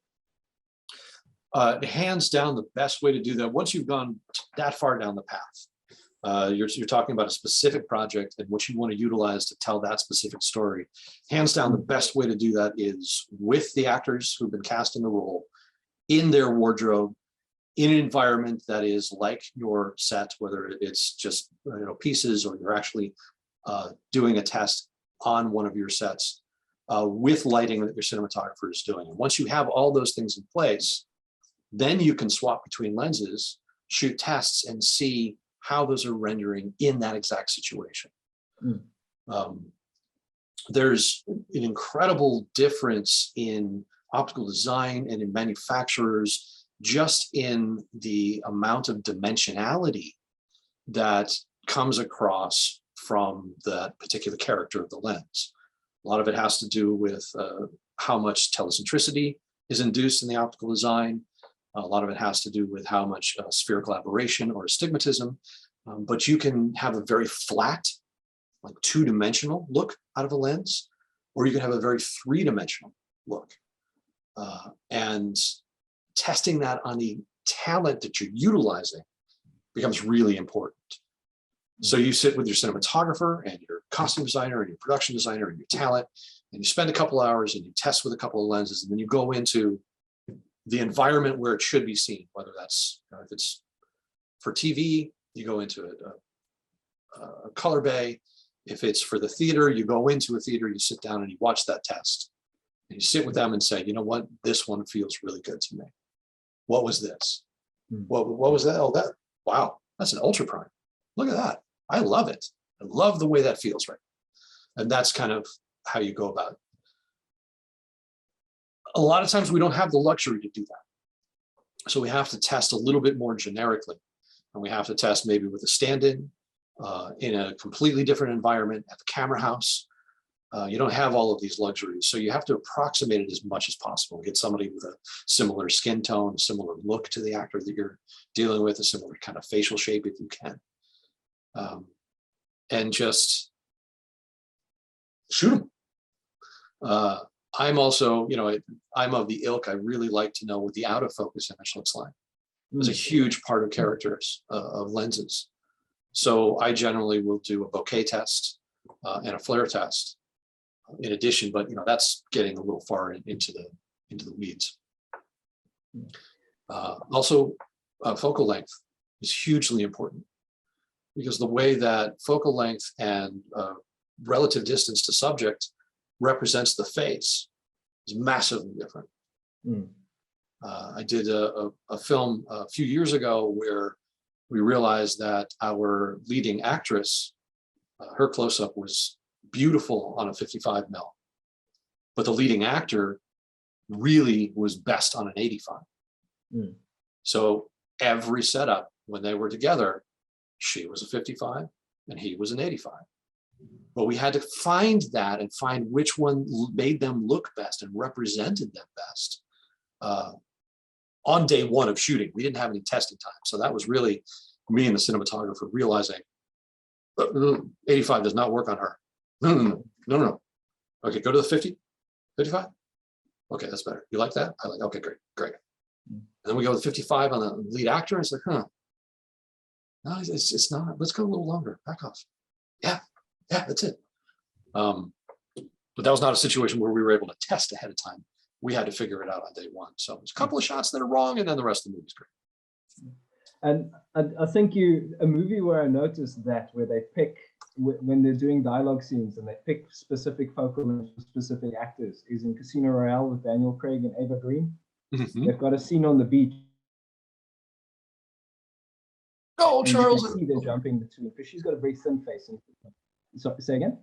Hands down, the best way to do that, once you've gone that far down the path, you're talking about a specific project and what you want to utilize to tell that specific story. Hands down, the best way to do that is with the actors who've been cast in the role, in their wardrobe, in an environment that is like your set, whether it's just pieces or you're actually doing a test on one of your sets with lighting that your cinematographer is doing. And once you have all those things in place, then you can swap between lenses, shoot tests, and see how those are rendering in that exact situation. There's an incredible difference in optical design and in manufacturers, just in the amount of dimensionality that comes across from that particular character of the lens. A lot of it has to do with how much telecentricity is induced in the optical design. A lot of it has to do with how much spherical aberration or astigmatism. But you can have a very flat, like two-dimensional look out of a lens, or you can have a very three-dimensional look. And testing that on the talent that you're utilizing becomes really important. So you sit with your cinematographer and your costume designer and your production designer and your talent, and you spend a couple hours and you test with a couple of lenses, and then you go into the environment where it should be seen, whether that's, if it's for TV, you go into a color bay. If it's for the theater, you go into a theater, you sit down and you watch that test. And you sit with them and say, you know what, this one feels really good to me. What was this? What was that? Oh, that, wow, that's an ultra prime. Look at that. I love it. I love the way that feels right. And that's kind of how you go about it. A lot of times we don't have the luxury to do that. So we have to test a little bit more generically. And we have to test maybe with a stand-in in a completely different environment at the camera house. You don't have all of these luxuries. So you have to approximate it as much as possible. Get somebody with a similar skin tone, a similar look to the actor that you're dealing with, a similar kind of facial shape if you can. And just shoot them. I'm also, I'm of the ilk. I really like to know what the out of focus image looks like. It's a huge part of characters of lenses. So I generally will do a bokeh test and a flare test in addition, but that's getting a little far into the weeds. Also, focal length is hugely important, because the way that focal length and relative distance to subject represents the face is massively different.
Mm.
I did a film a few years ago where we realized that our leading actress, her close-up was beautiful on a 55 mil, but the leading actor really was best on an 85.
Mm.
So every setup, when they were together, she was a 55 and he was an 85. But we had to find that and find which one made them look best and represented them best. On day one of shooting, we didn't have any testing time. So that was really me and the cinematographer realizing 85 does not work on her. No. Okay, go to the 50, 55. Okay, that's better. You like that? I like, okay, great. And then we go to 55 on the lead actor, and it's like, no, it's not. Let's go a little longer. Back off. Yeah, that's it. But that was not a situation where we were able to test ahead of time. We had to figure it out on day one. So there's a couple of shots that are wrong, and then the rest of the movie's great.
And I think a movie where I noticed that, where they pick, when they're doing dialogue scenes and they pick specific focal lengths for specific actors, is in Casino Royale with Daniel Craig and Ava Green.
Mm-hmm.
They've got a scene on the beach.
Oh, Charles.
You can see them jumping between, because she's got a very thin face. So, say again?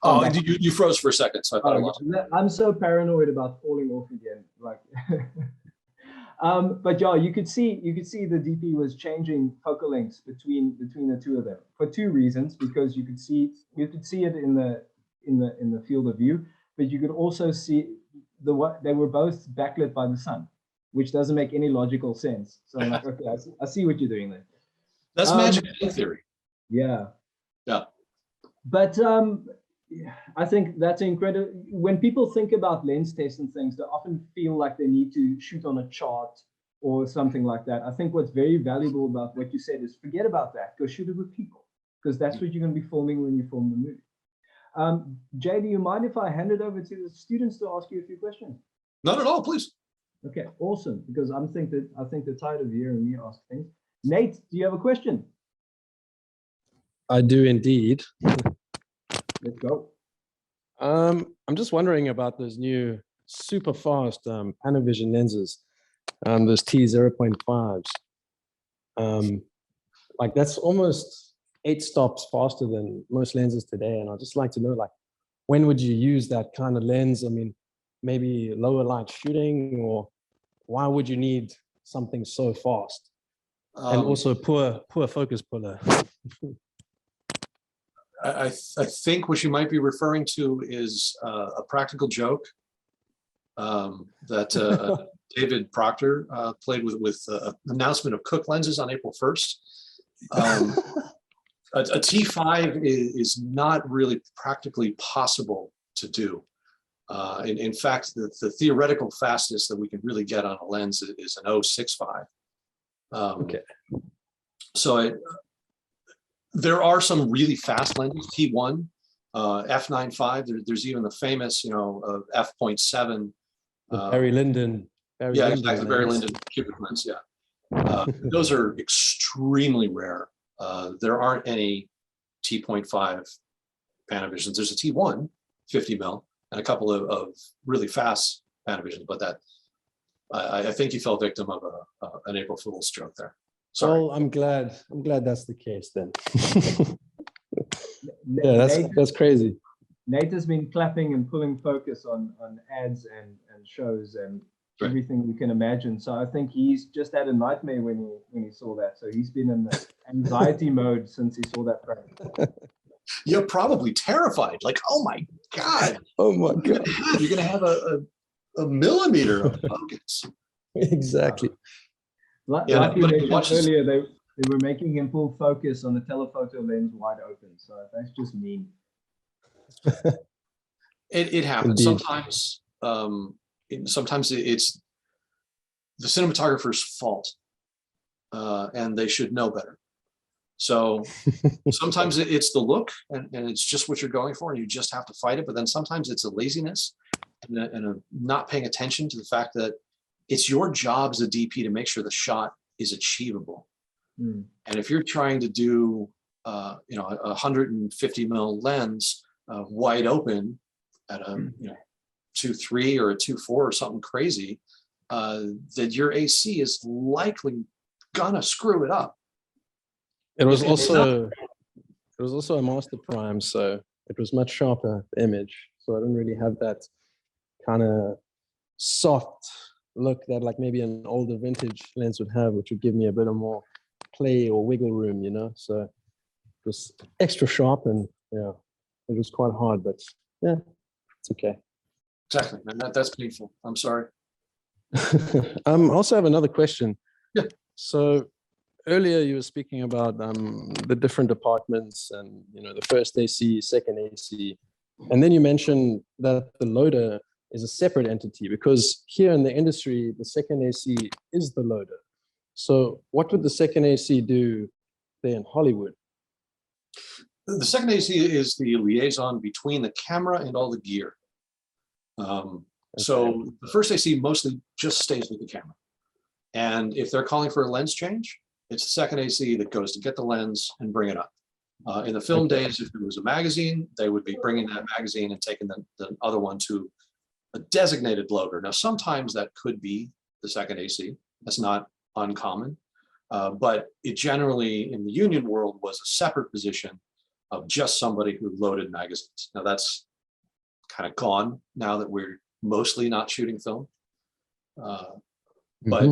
Oh, you froze for a second, so I thought I lost.
I'm so paranoid about falling off again. Like, but yeah, you could see the DP was changing focal lengths between the two of them for two reasons. Because you could see it in the field of view, but you could also see they were both backlit by the sun, which doesn't make any logical sense. So I'm like, okay, I see what you're doing there.
That's magic in theory.
Yeah. But I think that's incredible. When people think about lens tests and things, they often feel like they need to shoot on a chart or something like that. I think what's very valuable about what you said is forget about that. Go shoot it with people, because that's what you're going to be filming when you film the movie. Jay, do you mind if I hand it over to the students to ask you a few questions?
Not at all, please.
Okay, awesome. Because I think they're tired of hearing me ask things. Nate, do you have a question?
I do indeed.
Let's go.
I'm just wondering about those new super fast Panavision lenses, those T0.5s. Like that's almost 8 stops faster than most lenses today. And I'd just like to know, like, when would you use that kind of lens? I mean, maybe lower light shooting, or why would you need something so fast? And also poor focus puller.
I think what you might be referring to is a practical joke that David Proctor played with announcement of Cook lenses on April 1st. A T5 is not really practically possible to do. In fact, the theoretical fastest that we can really get on a lens is an 0.65.
Okay.
So there are some really fast lenses, T1, f9.5. There's even the famous, f.7.
Barry Lyndon.
Exactly. Barry Lyndon cubic lens. Yeah. Those are extremely rare. There aren't any T.5 Panavisions. There's a T1, 50 mil, and a couple of really fast Panavisions, but that I think you fell victim of an April Fool's joke there. Sorry.
Well, I'm glad that's the case then. Yeah, that's crazy.
Nate has been clapping and pulling focus on ads and shows and everything you can imagine. So I think he's just had a nightmare when he saw that. So he's been in the anxiety mode since he saw that frame.
You're probably terrified. Like, oh my God.
Oh my God.
You're gonna have a millimeter of focus.
Exactly.
Like you mentioned earlier, they were making him pull focus on the telephoto lens wide open. So that's just mean.
It happens.
Indeed.
Sometimes it's the cinematographer's fault, and they should know better. So sometimes it's the look, and it's just what you're going for, and you just have to fight it. But then sometimes it's a laziness and a not paying attention to the fact that it's your job as a DP to make sure the shot is achievable.
Mm.
And if you're trying to do, you know, a 150 mil lens wide open at a 2.3 or a 2.4 or something crazy, that your AC is likely gonna screw it up.
It was
If it's not-
also a master prime, so it was much sharper the image. So I didn't really have that kind of soft look that like maybe an older vintage lens would have, which would give me a bit of more play or wiggle room, you know. So it was extra sharp, and yeah, it was quite hard, but yeah, it's okay.
Exactly, and that's painful. I'm sorry.
I also have another question.
Yeah.
So earlier you were speaking about the different departments and, you know, the first AC, second AC, and then you mentioned that the loader is a separate entity, because here in the industry, the second AC is the loader. So what would the second AC do there in Hollywood?
The second AC is the liaison between the camera and all the gear. So the first AC mostly just stays with the camera. And if they're calling for a lens change, it's the second AC that goes to get the lens and bring it up. In the film days, if it was a magazine, they would be bringing that magazine and taking the other one to a designated loader. Now, sometimes that could be the second AC. That's not uncommon. But it generally, in the union world, was a separate position of just somebody who loaded magazines. Now, that's kind of gone now that we're mostly not shooting film. But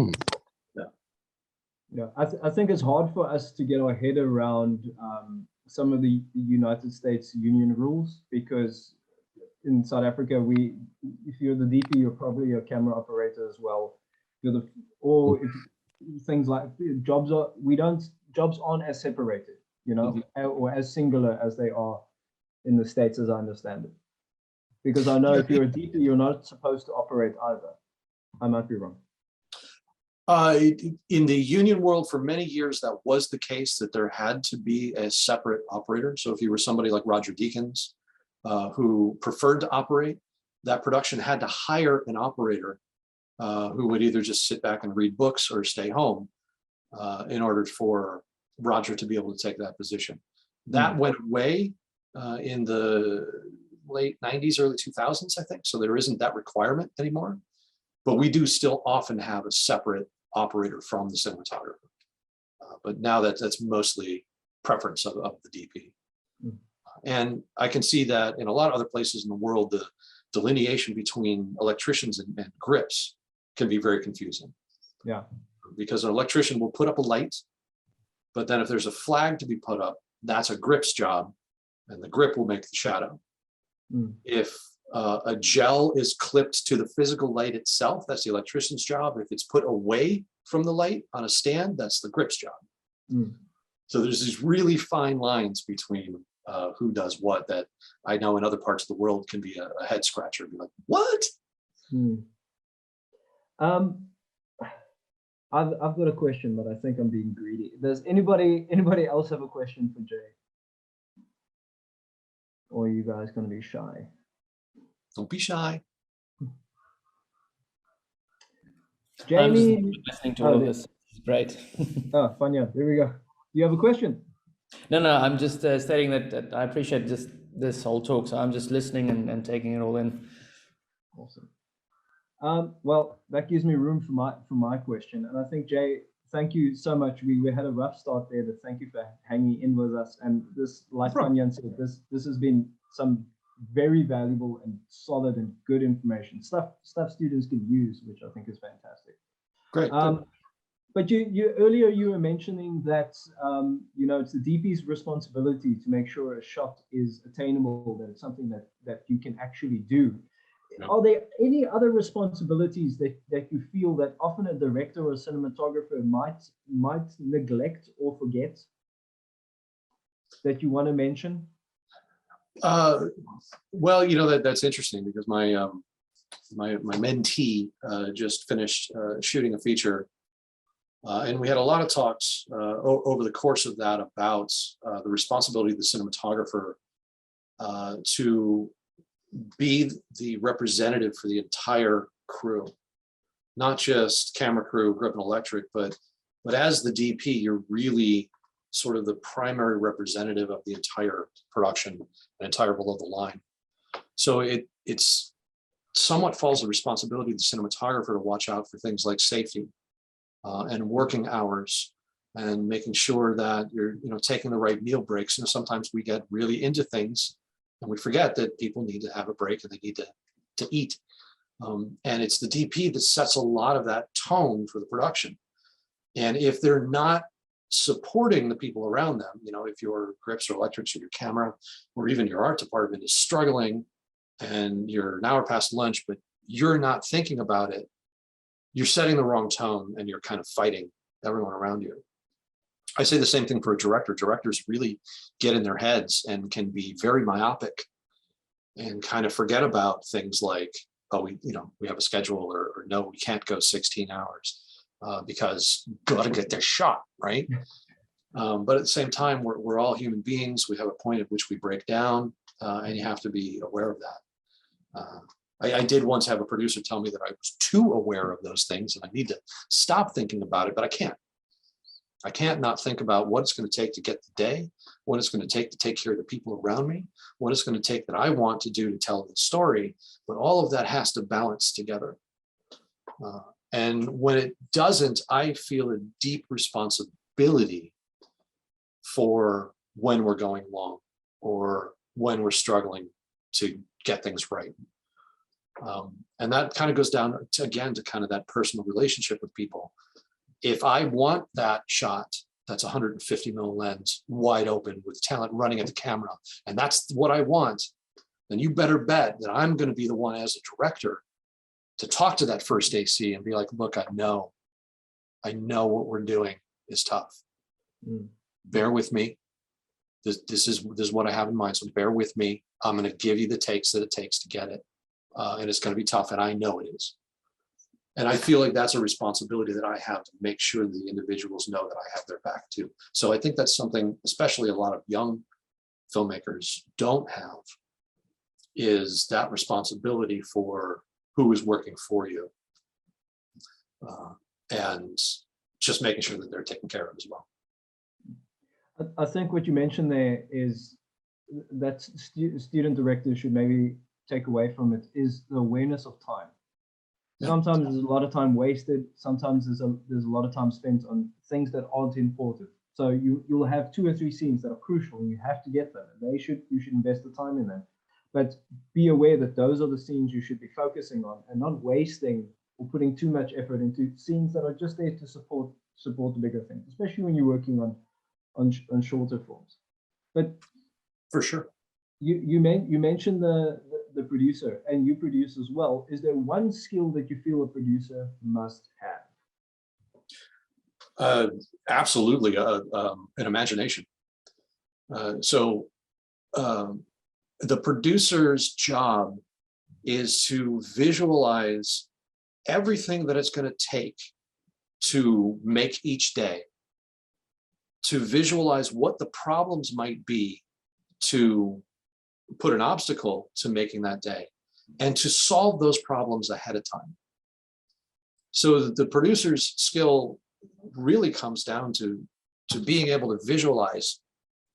Yeah, I think it's hard for us to get our head around some of the United States union rules, because in South Africa, if you're the DP, you're probably a camera operator as well. Or if things like jobs aren't as separated, you know, or as singular as they are in the States, as I understand it. Because I know if you're a DP, you're not supposed to operate either. I might be wrong.
In the union world, for many years, that was the case, that there had to be a separate operator. So if you were somebody like Roger Deakins, who preferred to operate, that production had to hire an operator who would either just sit back and read books or stay home in order for Roger to be able to take that position. That went away in the late 90s, early 2000s, I think. So there isn't that requirement anymore. But we do still often have a separate operator from the cinematographer. But now that's mostly preference of the DP. And I can see that in a lot of other places in the world, the delineation between electricians and grips can be very confusing.
Yeah.
Because an electrician will put up a light, but then if there's a flag to be put up, that's a grip's job, and the grip will make the shadow. If a gel is clipped to the physical light itself, that's the electrician's job. If it's put away from the light on a stand, that's the grip's job. So there's these really fine lines between who does what that I know in other parts of the world can be a head scratcher. Be like, what?
I've got a question, but I think I'm being greedy. Does anybody else have a question for Jay? Or are you guys going to be shy?
Don't be shy.
Jamie,
I'm just listening to all of this. It's great.
Oh, Fanya, there we go. Do you have a question?
No, I'm just stating that I appreciate just this whole talk. So I'm just listening and taking it all in.
Awesome. Well, that gives me room for my question. And I think, Jay, thank you so much. We had a rough start there, but thank you for hanging in with us. And this, like Fanyan said, this has been some very valuable and solid and good information, stuff students can use, which I think is fantastic.
Great.
But you earlier you were mentioning that you know, it's the DP's responsibility to make sure a shot is attainable, that it's something that you can actually do. Yeah. Are there any other responsibilities that you feel that often a director or a cinematographer might neglect or forget that you want to mention?
Well, you know, that's interesting, because my mentee just finished shooting a feature, and we had a lot of talks over the course of that about the responsibility of the cinematographer to be the representative for the entire crew. not just camera crew, grip and electric, but as the DP, you're really sort of the primary representative of the entire production and entire below the line. So it's somewhat falls the responsibility of the cinematographer to watch out for things like safety and working hours, and making sure that you're taking the right meal breaks. Sometimes we get really into things and we forget that people need to have a break and they need to eat. And it's the DP that sets a lot of that tone for the production. And if they're not supporting the people around them, if your grips or electrics or your camera or even your art department is struggling and you're an hour past lunch, but you're not thinking about it, you're setting the wrong tone and you're kind of fighting everyone around you. I say the same thing for a director. Directors really get in their heads and can be very myopic and kind of forget about things like, oh, we have a schedule, or no, we can't go 16 hours because got to get this shot, right? But at the same time, we're all human beings. We have a point at which we break down, and you have to be aware of that. I did once have a producer tell me that I was too aware of those things and I need to stop thinking about it, but I can't. I can't not think about what it's going to take to get the day, what it's going to take care of the people around me, what it's going to take that I want to do to tell the story, but all of that has to balance together. And when it doesn't, I feel a deep responsibility for when we're going long or when we're struggling to get things right. And that kind of goes down to, again, to kind of that personal relationship with people. If I want that shot that's 150 mil lens wide open with talent running at the camera, and that's what I want, then you better bet that I'm going to be the one as a director to talk to that first AC and be like, look, I know what we're doing is tough. Bear with me. This is what I have in mind. So bear with me. I'm going to give you the takes that it takes to get it. And it's going to be tough. And I know it is. And I feel like that's a responsibility that I have to make sure the individuals know that I have their back too. So I think that's something, especially a lot of young filmmakers don't have, is that responsibility for who is working for you. And just making sure that they're taken care of as well.
I think what you mentioned there is that student directors should maybe take away from it is the awareness of time. Sometimes there's a lot of time wasted. Sometimes there's a lot of time spent on things that aren't important. So you'll have 2 or 3 scenes that are crucial and you have to get them. And you should invest the time in them. But be aware that those are the scenes you should be focusing on and not wasting or putting too much effort into scenes that are just there to support the bigger things, especially when you're working on shorter films. But
for sure,
you mentioned the producer, and you produce as well. Is there one skill that you feel a producer must have?
Absolutely, an imagination. So the producer's job is to visualize everything that it's going to take to make each day, to visualize what the problems might be to put an obstacle to making that day, and to solve those problems ahead of time. So the producer's skill really comes down to being able to visualize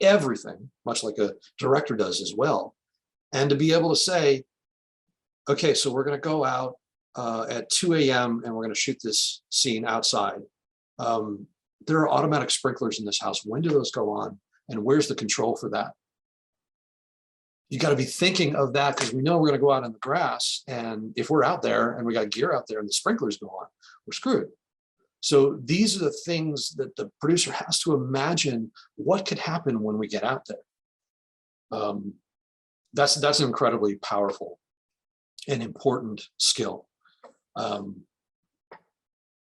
everything, much like a director does as well, and to be able to say, okay, so we're going to go out at 2 a.m. and we're going to shoot this scene outside. There are automatic sprinklers in this house. When do those go on? And where's the control for that? You got to be thinking of that, because we know we're going to go out in the grass. And if we're out there and we got gear out there and the sprinklers go on, we're screwed. So these are the things that the producer has to imagine what could happen when we get out there. That's an incredibly powerful and important skill.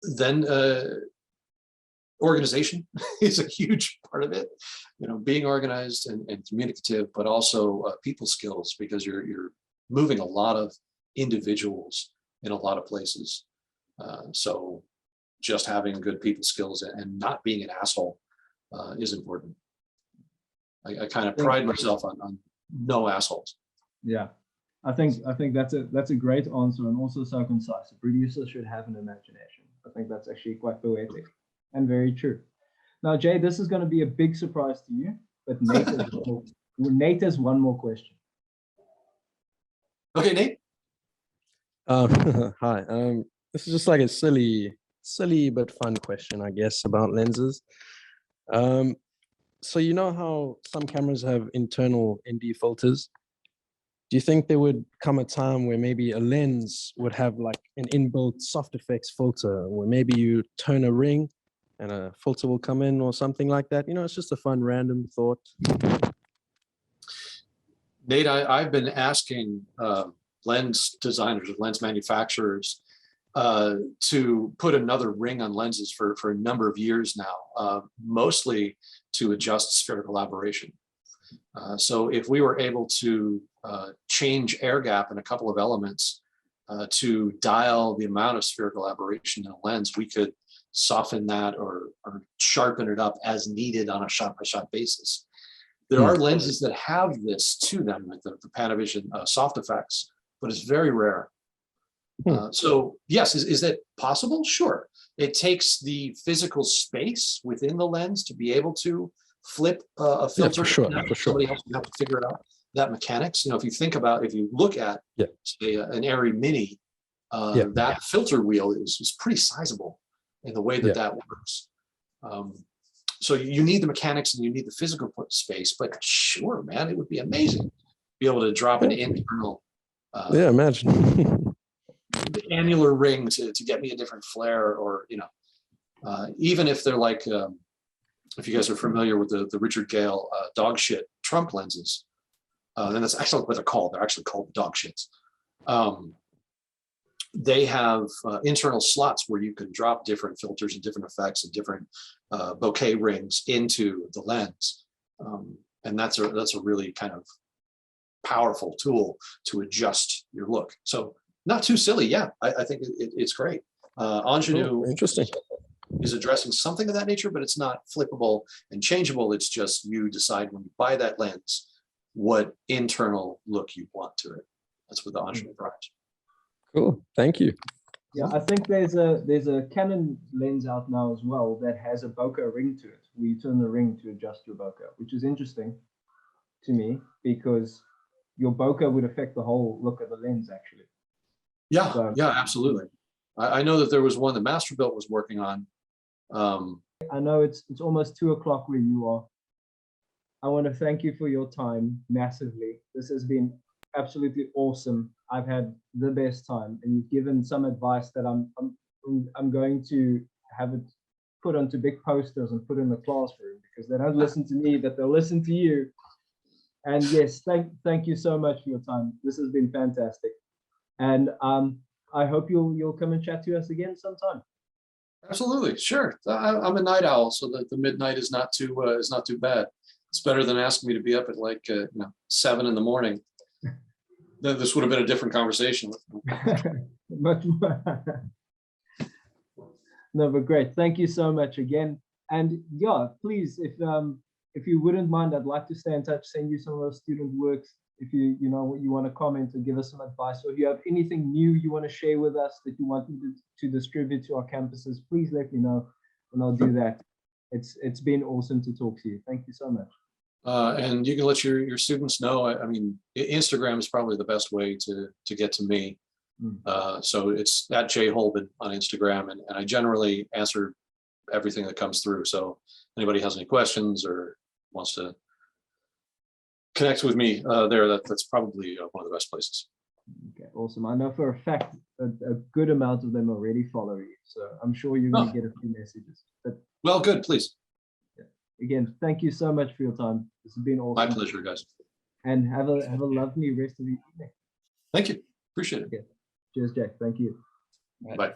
Then organization is a huge part of it, being organized and communicative, but also people skills, because you're moving a lot of individuals in a lot of places. So just having good people skills and not being an asshole is important. I kind of pride myself on no assholes.
Yeah. I think that's a great answer, and also so concise. A producer should have an imagination. I think that's actually quite poetic and very true. Now, Jay, this is going to be a big surprise to you, but Nate has one more question.
Okay, Nate.
Hi. This is just like a silly but fun question, I guess, about lenses. So you know how some cameras have internal ND filters? Do you think there would come a time where maybe a lens would have like an inbuilt soft effects filter, where maybe you turn a ring and a filter will come in or something like that? You know, it's just a fun random thought.
Nate, I've been asking lens designers, lens manufacturers, to put another ring on lenses for a number of years now, mostly to adjust spherical aberration. So if we were able to change air gap in a couple of elements to dial the amount of spherical aberration in a lens, we could soften that or sharpen it up as needed on a shot-by-shot basis. There are lenses that have this to them with the Panavision soft effects, but it's very rare. So yes, is that possible? Sure. It takes the physical space within the lens to be able to flip a filter.
Yeah, for sure.
Somebody else would have to figure it out. That mechanics, if you look at, say, an Airy Mini, that filter wheel is pretty sizable in the way that works. So you need the mechanics and you need the physical space, but sure, man, it would be amazing to be able to drop an internal
imagine
annular ring to get me a different flare, or even if they're like if you guys are familiar with the Richard Gale dog shit Trump lenses, and that's actually what they're called. They're actually called dog shits. They have internal slots where you can drop different filters and different effects and different bokeh rings into the lens, and that's a really kind of powerful tool to adjust your look. So not too silly. Yeah, I think it's great. Ingenue
interesting.
is addressing something of that nature, but it's not flippable and changeable. It's just you decide when you buy that lens what internal look you want to it. That's what the Ingenue provides.
Cool, thank you.
Yeah, I think there's a Canon lens out now as well that has a bokeh ring to it, where you turn the ring to adjust your bokeh, which is interesting to me because your bokeh would affect the whole look of the lens actually.
Yeah,
So,
yeah, absolutely. I know that there was one that Masterbuilt was working on.
I know it's almost 2 o'clock where you are. I want to thank you for your time massively. This has been absolutely awesome. I've had the best time, and you've given some advice that I'm going to have it put onto big posters and put in the classroom, because they don't listen to me, but they'll listen to you. And yes, thank you so much for your time. This has been fantastic, and I hope you'll come and chat to us again sometime.
Absolutely, sure. I'm a night owl, so that the midnight is not too bad. It's better than asking me to be up at like 7 in the morning. Then this would have been a different conversation.
Much more. No, but great. Thank you so much again. And yeah, please, if you wouldn't mind, I'd like to stay in touch, send you some of those student works. If you want to comment or give us some advice, or if you have anything new you want to share with us that you want to distribute to our campuses, please let me know and I'll do that. It's been awesome to talk to you. Thank you so much.
And you can let your students know. I mean, Instagram is probably the best way to get to me. So it's at Jay Holben on Instagram, and I generally answer everything that comes through. So anybody has any questions or wants to connect with me that's probably one of the best places.
Okay, awesome. I know for a fact a good amount of them already follow you, so I'm sure you're going to get a few messages. But
well, good, please.
Again, thank you so much for your time. This has been awesome.
My pleasure, guys.
And have a lovely rest of the evening.
Thank you. Appreciate it.
Okay. Cheers, Jack. Thank you.
Bye.